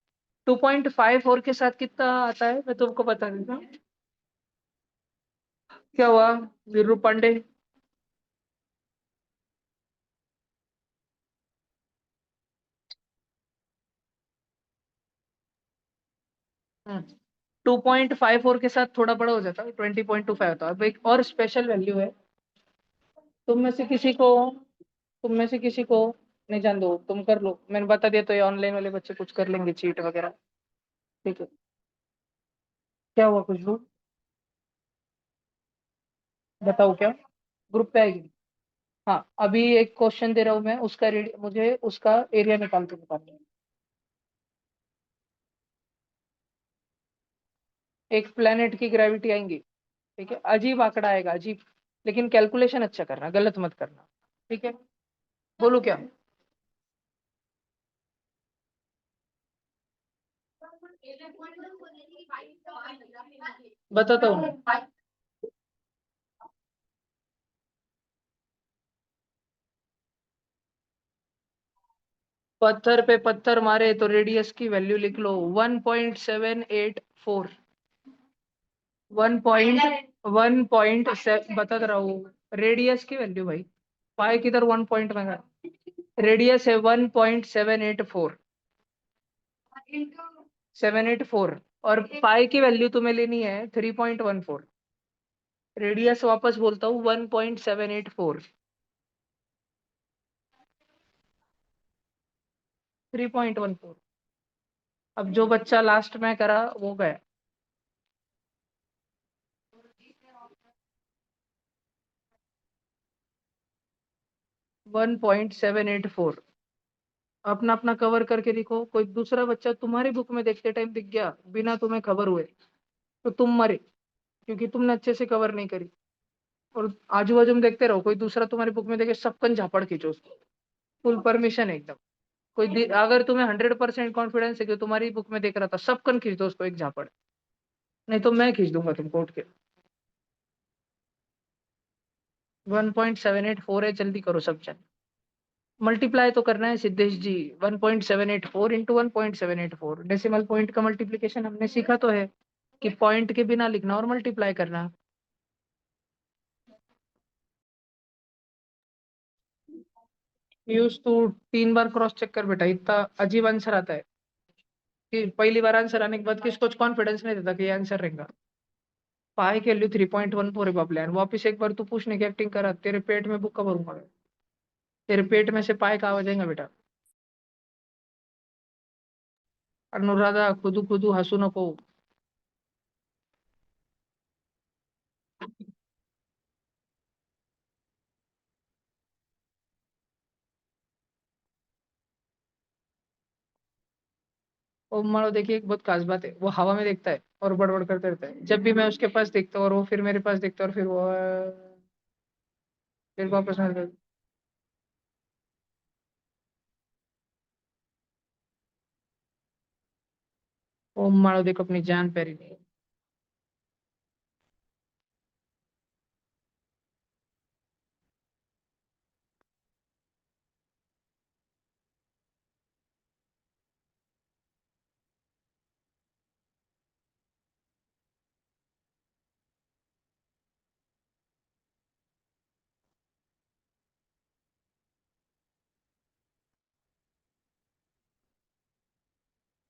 2.54 के साथ कितना आता है मैं तुमको बता देता हूँ। क्या हुआ वीरू पांडे? 2.54 के साथ थोड़ा बड़ा हो जाता है, 20.25 होता है। अब एक और स्पेशल वैल्यू है, तुम में से किसी को तुम में से किसी को नहीं जान दो, तुम कर लो, मैंने बता दिया तो ये ऑनलाइन वाले बच्चे कुछ कर लेंगे चीट वगैरह। ठीक है। क्या हुआ खुशबू? बताओ क्या? ग्रुप पे आएगी। हाँ, अभी एक क्वेश्चन दे रहा हूँ मैं, उसका मुझे उसका एरिया निकाल के बताना है। एक प्लेनेट की ग्रेविटी आएंगी, ठीक है, अजीब आंकड़ा आएगा, अजीब, लेकिन कैलकुलेशन अच्छा करना, गलत मत करना। ठीक है। बोलो क्या? बताता हूँ। पत्थर पे पत्थर मारे तो रेडियस की वैल्यू लिख लो 1.784। 1.1 बता रहा हूँ, रेडियस की वैल्यू भाई, पाई किधर 1 पॉइंट में है? रेडियस है 1.784, 784, और पाई की वैल्यू तुम्हें लेनी है 3.14। रेडियस वापस बोलता हूँ 1.784, 3.14। अब जो बच्चा लास्ट में करा वो गया। 1.784। अपना अपना कवर करके लिखो। कोई दूसरा बच्चा तुम्हारी बुक में देखते टाइम दिख गया बिना तुम्हें खबर हुए तो तुम मरे, क्योंकि तुमने अच्छे से कवर नहीं करी। और आजू बाजू में देखते रहो, कोई दूसरा तुम्हारी बुक में देखे सबकन झापड़ खींचो उसको। फुल परमिशन है एकदम। अगर तुम्हें 100% कॉन्फिडेंस है कि तुम्हारी बुक में देख रहा था, सबकन खींच दो उसको एक झापड़, नहीं तो मैं खींच दूंगा तुमको उठ के। 1.784 है, जल्दी करो सब जन। मल्टीप्लाई तो करना है सिद्धेश जी। 1.784 इंटू 1.784, डेसिमल पॉइंट का मल्टीप्लीकेशन हमने सीखा तो है कि पॉइंट के बिना लिखना और मल्टीप्लाई करना। यूज टू 3 बार क्रॉस चेक कर बेटा, इतना अजीब आंसर आता है कि पहली बार आंसर आने के बाद किसको कॉन्फिडेंस नहीं देता कि ये आंसर रहेगा। पाई की वैल्यू 3.14 है बाबले, वापिस एक बार तू पूछने की एक्टिंग करा, तेरे पेट में बुक का भरूंगा मैं। तेरे पेट में से पाए कहा आ जाएगा बेटा। अनुराधा खुदू खुदू हंसू नको। ओ मानो देखिए, एक बहुत खास बात है, वो हवा में देखता है और बड़बड़ करते रहता है। जब भी मैं उसके पास देखता हूँ और वो फिर मेरे पास देखता है और फिर वो फिर वापस में। ओ मानो देखो अपनी जान प्यारी नहीं।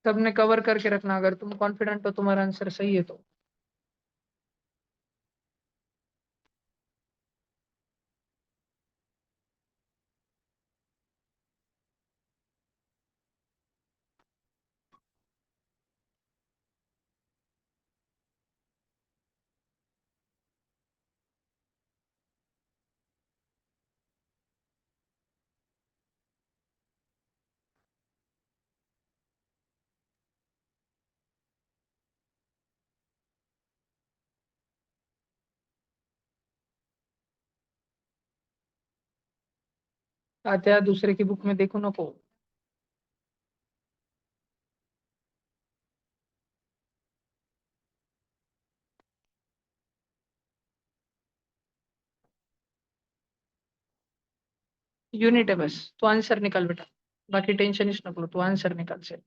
सबने कवर करके रखना, अगर तुम कॉन्फिडेंट हो तुम्हारा आंसर सही है तो। आते दूसरे की बुक में देखो नको। यूनिट है बस, तो आंसर निकाल बेटा, बाकी टेंशन इस नको, तो आंसर निकाल से।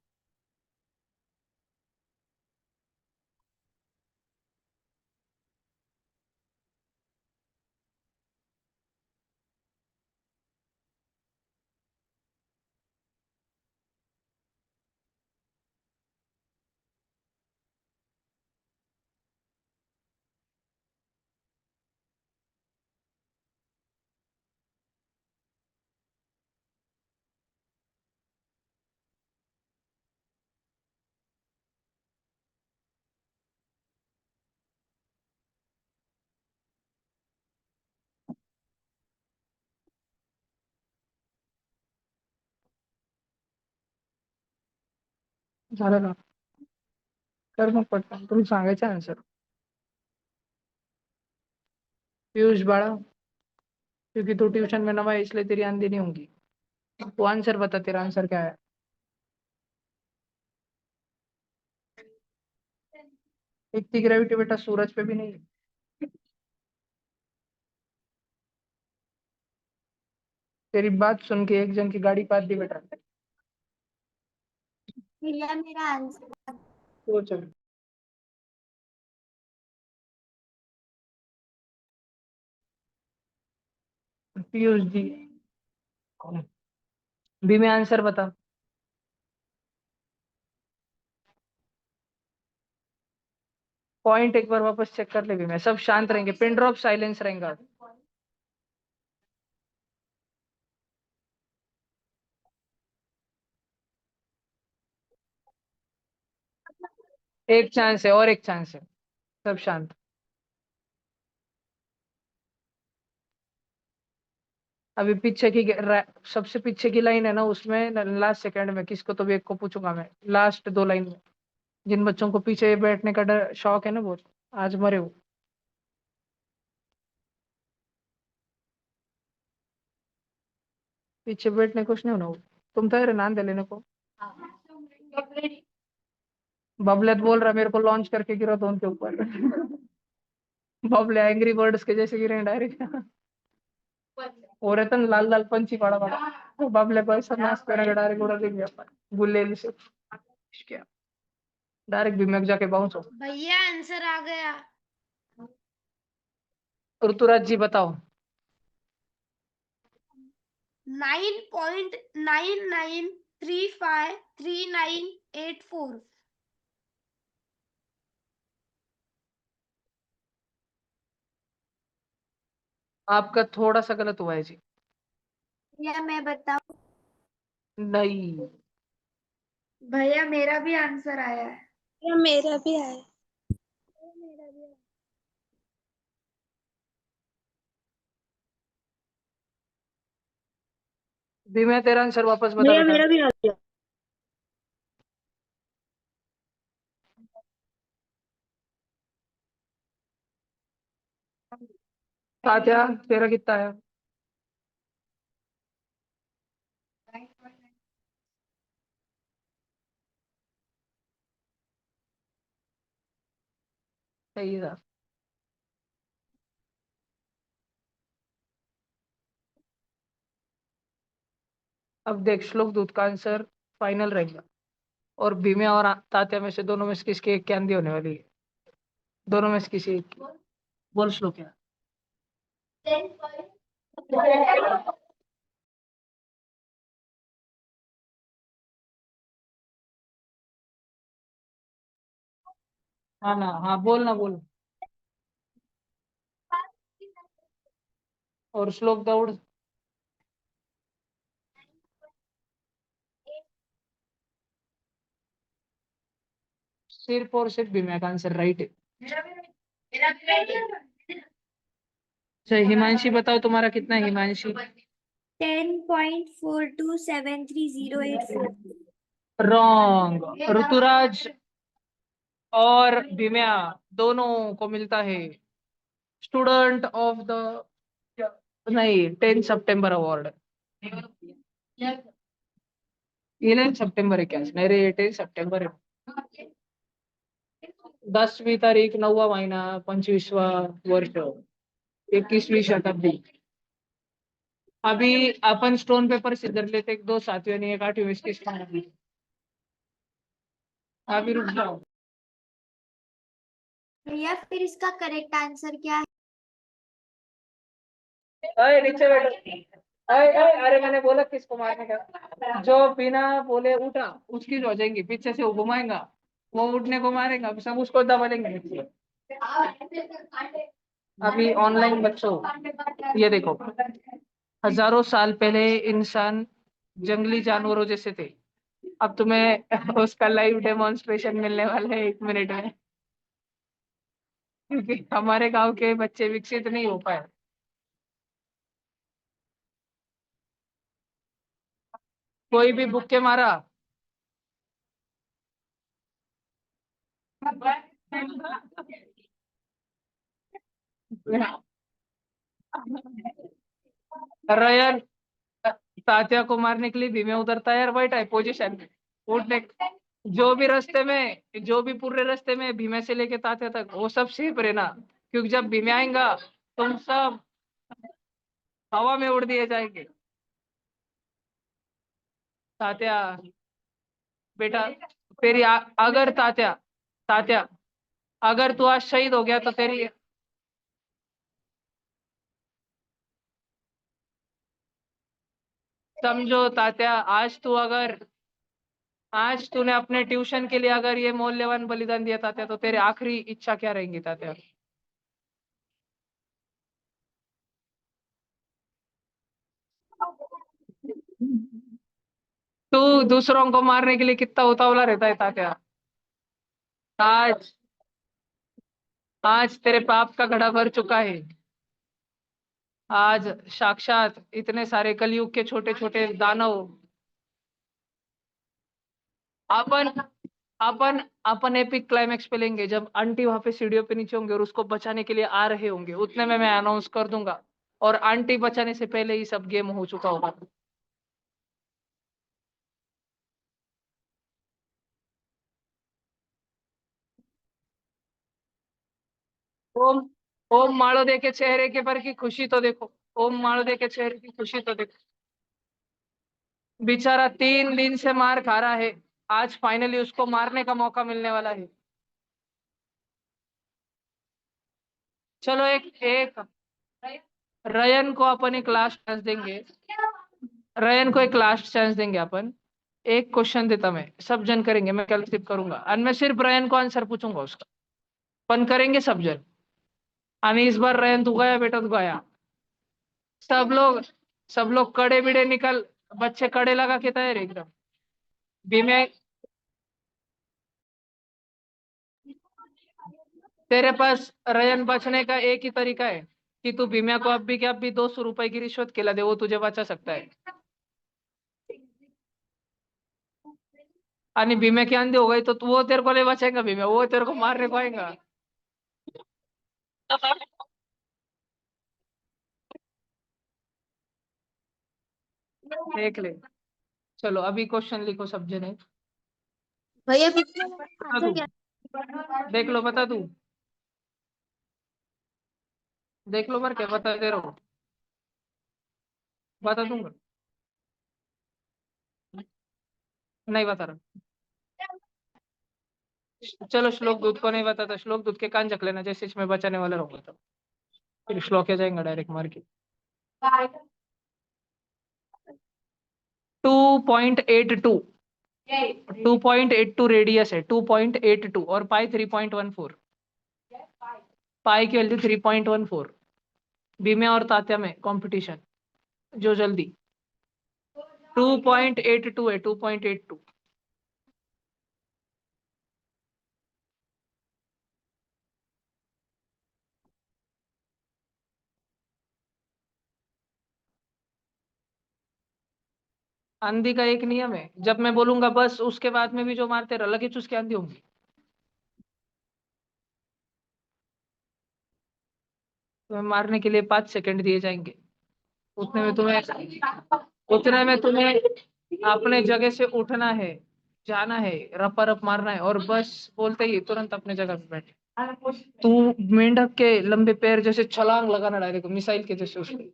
झालं ना, कर मग पटकन, तुम्ही सांगायचं आंसर। पीयूष बाळा, क्योंकि तू ट्यूशन में नवा है इसलिए तेरी आंधी नहीं होंगी। तो आंसर बता, तेरा आंसर क्या है। इतनी ग्रेविटी बेटा सूरज पे भी नहीं है। तेरी बात सुन के एक जन की गाड़ी पाद दी बेटा। भैया मेरा आंसर तो चल पीयूष जी, बी में आंसर बता। पॉइंट एक बार वापस चेक कर ले भी, मैं सब शांत रहेंगे, पिन ड्रॉप साइलेंस रहेगा। एक चांस है और एक चांस है, सब शांत। अभी पीछे की सबसे पीछे की लाइन है ना, उसमें लास्ट सेकंड में किसको तो भी एक को पूछूंगा मैं, लास्ट 2 लाइन में। जिन बच्चों को पीछे बैठने का डर शौक है ना, बहुत आज मरे हो। पीछे बैठने कुछ नहीं होना वो। तुम तो यार नाम दे लेने को। बबलेट बोल रहा मेरे को लॉन्च करके गिरा तो उनके ऊपर। बबले एंग्री बर्ड्स के जैसे गिरे डायरेक्ट। और रतन लाल लाल पंछी पड़ा पड़ा, तो बबले को ऐसा नाच कर डायरेक्ट उड़ा दे गया गुल्ले से। क्या डायरेक्ट भीमक जाके बाउंस हो। भैया आंसर आ गया। ऋतुराज जी बताओ। 9.99353984। आपका थोड़ा सा गलत हुआ है जी। या मैं बताऊं? नहीं। भैया मेरा भी आंसर आया है। या मेरा भी आया। भी मैं तेरा आंसर वापस बता भैया बेटा। मेरा भी आ गया। तात्या तेरा कितना है? सही था। अब देख श्लोक दूत का आंसर फाइनल रहेगा, और भीमे और तात्या में से दोनों में से किसकी एक कैंडी होने वाली है? दोनों में से किसी एक की। बोल श्लोक क्या। हाँ ना, हाँ बोल ना बोल। और श्लोक दौड़। सिर्फ और सिर्फ भीमे का आंसर राइट है। अच्छा हिमांशी बताओ तुम्हारा कितना है हिमांशी? 10.427308 रॉन्ग। ऋतुराज और भीम्या दोनों को मिलता है स्टूडेंट ऑफ द, नहीं 10 सितंबर अवार्ड। 11 सितंबर है क्या? नहीं रे 10 सितंबर है। 10वीं तारीख 9वां महिना 25वां वर्ष 21वीं शताब्दी। अभी अपन स्टोन पेपर सिद्धर लेते, एक दो साथियों ने एक 8वीं में किस अभी रुक जाओ। भैया फिर इसका करेक्ट आंसर क्या है? अरे नीचे बैठो। अरे मैंने बोला किसको मारने का, जो बिना बोले उठा उसकी हो जाएंगी, पीछे से वो घुमाएगा, वो उठने को मारेगा, सब उसको दबा लेंगे। अभी ऑनलाइन बच्चों, ये देखो, हजारों साल पहले इंसान जंगली जानवरों जैसे थे। अब तुम्हें उसका लाइव डेमोन्स्ट्रेशन मिलने वाला है 1 मिनट में, क्योंकि हमारे गांव के बच्चे विकसित नहीं हो पाए। कोई भी बुक्के मारा। रयन तात्या को मारने के लिए भीमे उधर तैयार बैठा है पोजीशन में, उठने, जो भी पूरे रास्ते में भीमे से लेके तात्या तक वो सब सेफ रहना, क्योंकि जब भीमे आएगा तुम सब हवा में उड़ दिए जाएंगे। तात्या बेटा, अगर तात्या, तात्या अगर तू आज शहीद हो गया तो तेरी, समझो तात्या, आज तूने अपने ट्यूशन के लिए अगर ये मूल्यवान बलिदान दिया तात्या, तो तेरी आखिरी इच्छा क्या रहेंगी तात्या? तू दूसरों को मारने के लिए कितना उतावला रहता है तात्या? आज आज तेरे पाप का घड़ा भर चुका है। आज साक्षात इतने सारे कलयुग के छोटे छोटे दानव अपन अपन अपन एपिक क्लाइमेक्स पे लेंगे जब आंटी वहां पे सीढ़ियों पे नीचे होंगे और उसको बचाने के लिए आ रहे होंगे, उतने में मैं अनाउंस कर दूंगा और आंटी बचाने से पहले ही सब गेम हो चुका होगा। ओम ओम माड़ोदे के चेहरे के पर की खुशी तो देखो, ओम माड़ोदे के चेहरे की खुशी तो देखो। बेचारा 3 दिन से मार खा रहा है, आज फाइनली उसको मारने का मौका मिलने वाला है। चलो एक एक रयन को अपन एक लास्ट चांस देंगे, रयन को एक लास्ट चांस देंगे अपन। एक क्वेश्चन देता मैं, सब जन करेंगे, मैं कल स्किप करूंगा और मैं सिर्फ रयन को आंसर पूछूंगा उसका, अपन करेंगे सब जन। आणि इस बार रयन तू गया बेटा, तू गया। सब लोग सब लोग कड़े बिड़े निकल, बच्चे कड़े लगा के तैयार है एकदम। बीमे तेरे पास रयन बचने का एक ही तरीका है कि तू भीम्या को अब भी क्या, अब भी 200 रुपए की रिश्वत खिला दे, वो तुझे बचा सकता है। आणि भीम्या की आंधी हो गई तो वो तेरे को नहीं बचेगा, भीम्या वो तेरे को मारने को आएगा। देख ले। चलो अभी क्वेश्चन लिखो सब जने। भैया पिछले वाला बता आंसर दू, क्या? देख लो बता दू, देख लो पर क्या बता दे रहा हूँ, बता दूंगा, नहीं बता रहा। चलो श्लोक दूध को नहीं बताता, श्लोक दूध के कान चक लेना जैसे इसमें बचाने वाला रहूंगा तो फिर श्लोक आ जाएगा डायरेक्ट मार के। 2.82, 2.82 रेडियस है, 2.82 और पाई 3.14, पाई की वैल्यू 3.14। भीम्या और तात्या में कंपटीशन, जो जल्दी। 2.82 है, 2.82। आंधी का एक नियम है, जब मैं बोलूंगा बस उसके बाद में भी जो मारते रह लगे उसकी आंधी होंगी। तुम्हें मारने के लिए 5 सेकंड दिए जाएंगे, उतने में तुम्हें उतने में तुम्हें अपने जगह से उठना है, जाना है, रपा रप मारना है और बस बोलते ही तुरंत अपने जगह पे बैठे। तू मेंढक के लंबे पैर जैसे छलांग लगाना डायरेक्ट मिसाइल के जैसे, उसके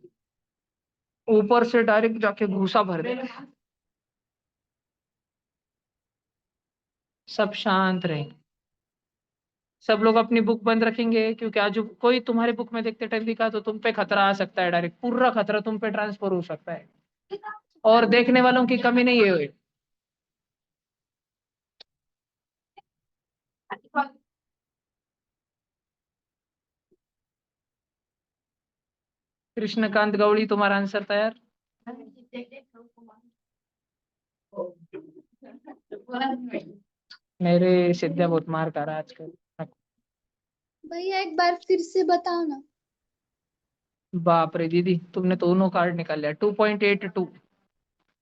ऊपर से डायरेक्ट जाके घूसा भर देना। सब शांत रहे, सब लोग अपनी बुक बंद रखेंगे क्योंकि आज कोई तुम्हारे बुक में देखते टाइम दिखा तो तुम पे खतरा आ सकता है, डायरेक्ट पूरा खतरा तुम पे ट्रांसफर हो सकता है और देखने वालों की कमी नहीं है। कृष्णकांत गौड़ी तुम्हारा आंसर तैयार? मेरे सिद्धिया बहुत मार खा रहा है आजकल। भैया एक बार फिर से बताओ ना। बाप रे दीदी, तुमने तो उनो कार्ड निकाल लिया। 2.82,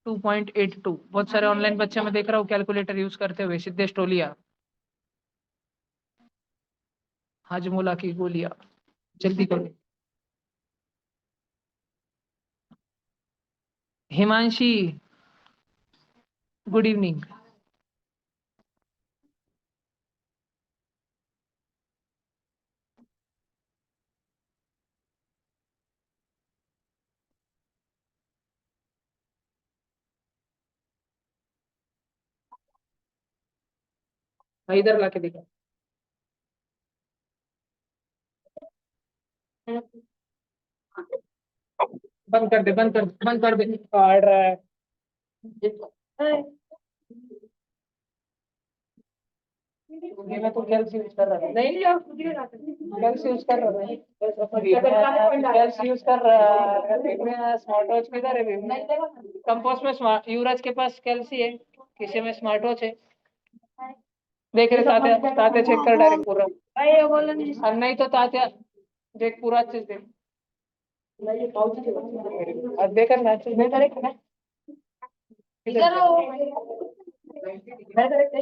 2.82। बहुत सारे ऑनलाइन बच्चे मैं देख रहा हूँ कैलकुलेटर यूज करते हुए। सिद्धेश टोलिया, हाजमोला की गोलियां, जल्दी करो। Himanshi, good evening. इधर लाके दिखा। बंद कर दे, बंद कर, बंद कर दे, काट रहा है। ये मैं तो कैल्स यूज कर रहा था, नहीं यार कैल्स यूज कर रहा था, कैल्स यूज कर रहा है। स्मार्ट वॉच किधर है भीम? कंपोस्ट में स्मार्ट, युवराज के पास कैल्सी है, किसी में स्मार्ट वॉच है। देख रहे तात्या, तात्या चेक कर डायरेक्ट पूरा। और नहीं तो तात्या देख पूरा अच्छे से देख। अब देखकर मैच में करेक्ट है इधर आओ मैं करेक्ट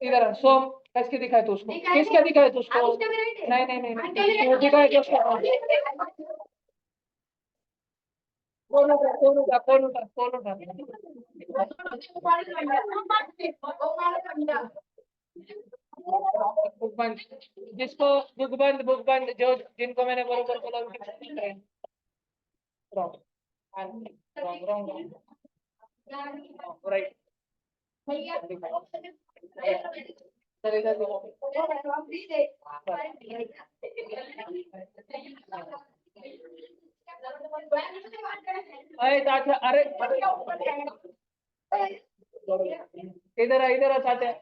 इधर सोम किसके दिखाए तो उसको किसके दिखाए तो उसको नहीं नहीं नहीं नहीं दिखाए तो उसको कौन उठा कौन उठा कौन उठा कौन उठा बुक बंद जिसको बुक बंद जो जिनको मैंने बरोबर बोला उनकी रॉन्ग रॉन्ग राइट अरे इधर आ चाचा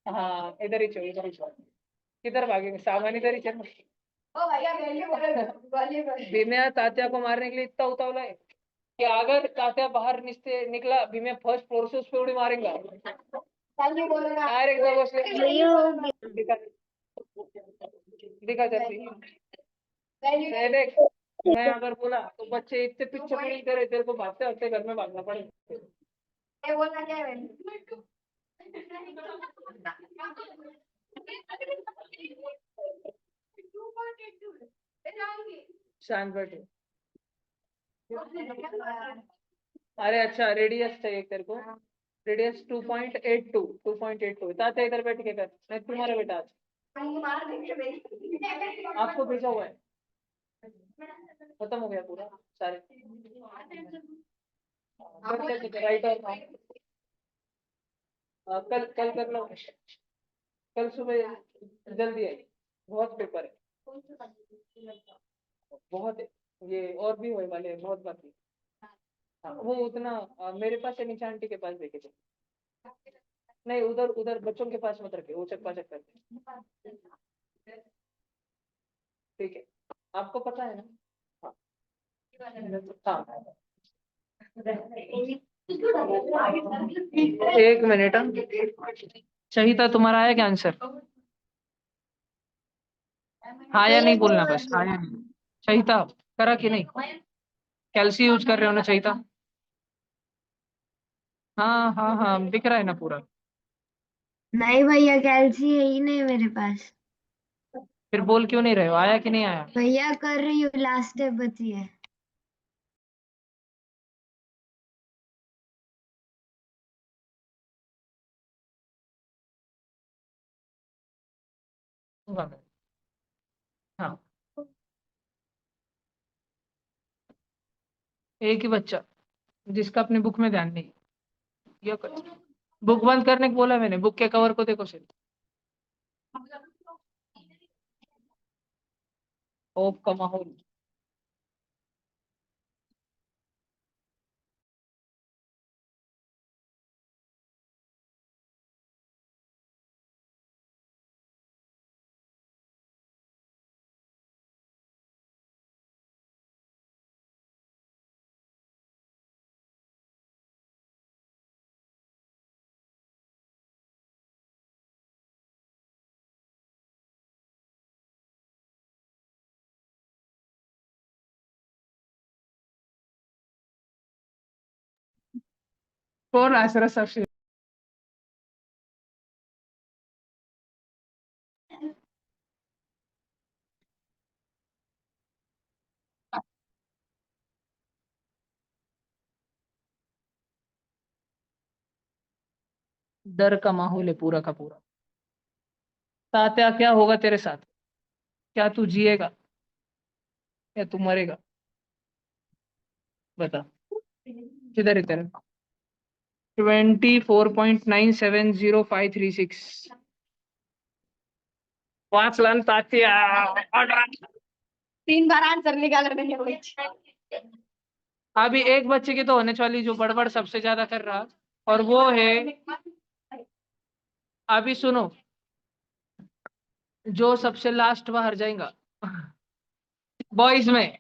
हाँ इधर ही छो किधर भागेंगे सामान इधर ही चल भीम्या तात्या को मारने के लिए इतना उतावला है कि अगर तात्या बाहर निकला भीम्या फर्स्ट फ्लोर से उस पर उड़ी मारेगा दिखा जल्दी देख मैं अगर बोला तो बच्चे इतने पीछे नहीं करे तेरे को भागते भागते घर में भागना पड़ेगा शांत बैठे अरे अच्छा रेडियस चाहिए तेरे को रेडियस 2.82 ताते इधर बैठ के कर मैं तुम्हारा बेटा आज आपको भेजा हुआ है खत्म हो गया पूरा सारे राइट और कल कल कर लो कल सुबह जल्दी आई बहुत पेपर है बहुत है। ये और भी होने वाले हैं बहुत बाकी वो उतना मेरे पास है नीचा आंटी के पास देखे थे नहीं उधर उधर बच्चों के पास मत रखे वो चक्का चक्कर ठीक है आपको पता है ना हाँ एक मिनट शहीदा तुम्हारा आया क्या आंसर हाँ या नहीं बोलना बस हाँ या नहीं शहीदा करा कि नहीं कैल्सी यूज कर रहे हो ना शहीदा हाँ हाँ हाँ दिख रहा है ना पूरा नहीं भैया कैल्सी है ही नहीं मेरे पास फिर बोल क्यों नहीं रहे हो आया कि नहीं आया भैया कर रही हूँ लास्ट स्टेप बची है हाँ एक ही बच्चा जिसका अपनी बुक में ध्यान नहीं ये बुक बंद करने को बोला मैंने बुक के कवर को देखो सिर्फ ओप का माहौल कौन आसरा सबसे डर का माहौल है पूरा का पूरा तात्या क्या होगा तेरे साथ क्या तू जिएगा या तू मरेगा बता किधर है तेरा 24.970536 5 लाख तात्या 3 बार आंसर निकाला मैंने वही अभी एक बच्चे की तो होने वाली जो बड़बड़ सबसे ज्यादा कर रहा और वो है अभी सुनो जो सबसे लास्ट बाहर जाएगा बॉयज में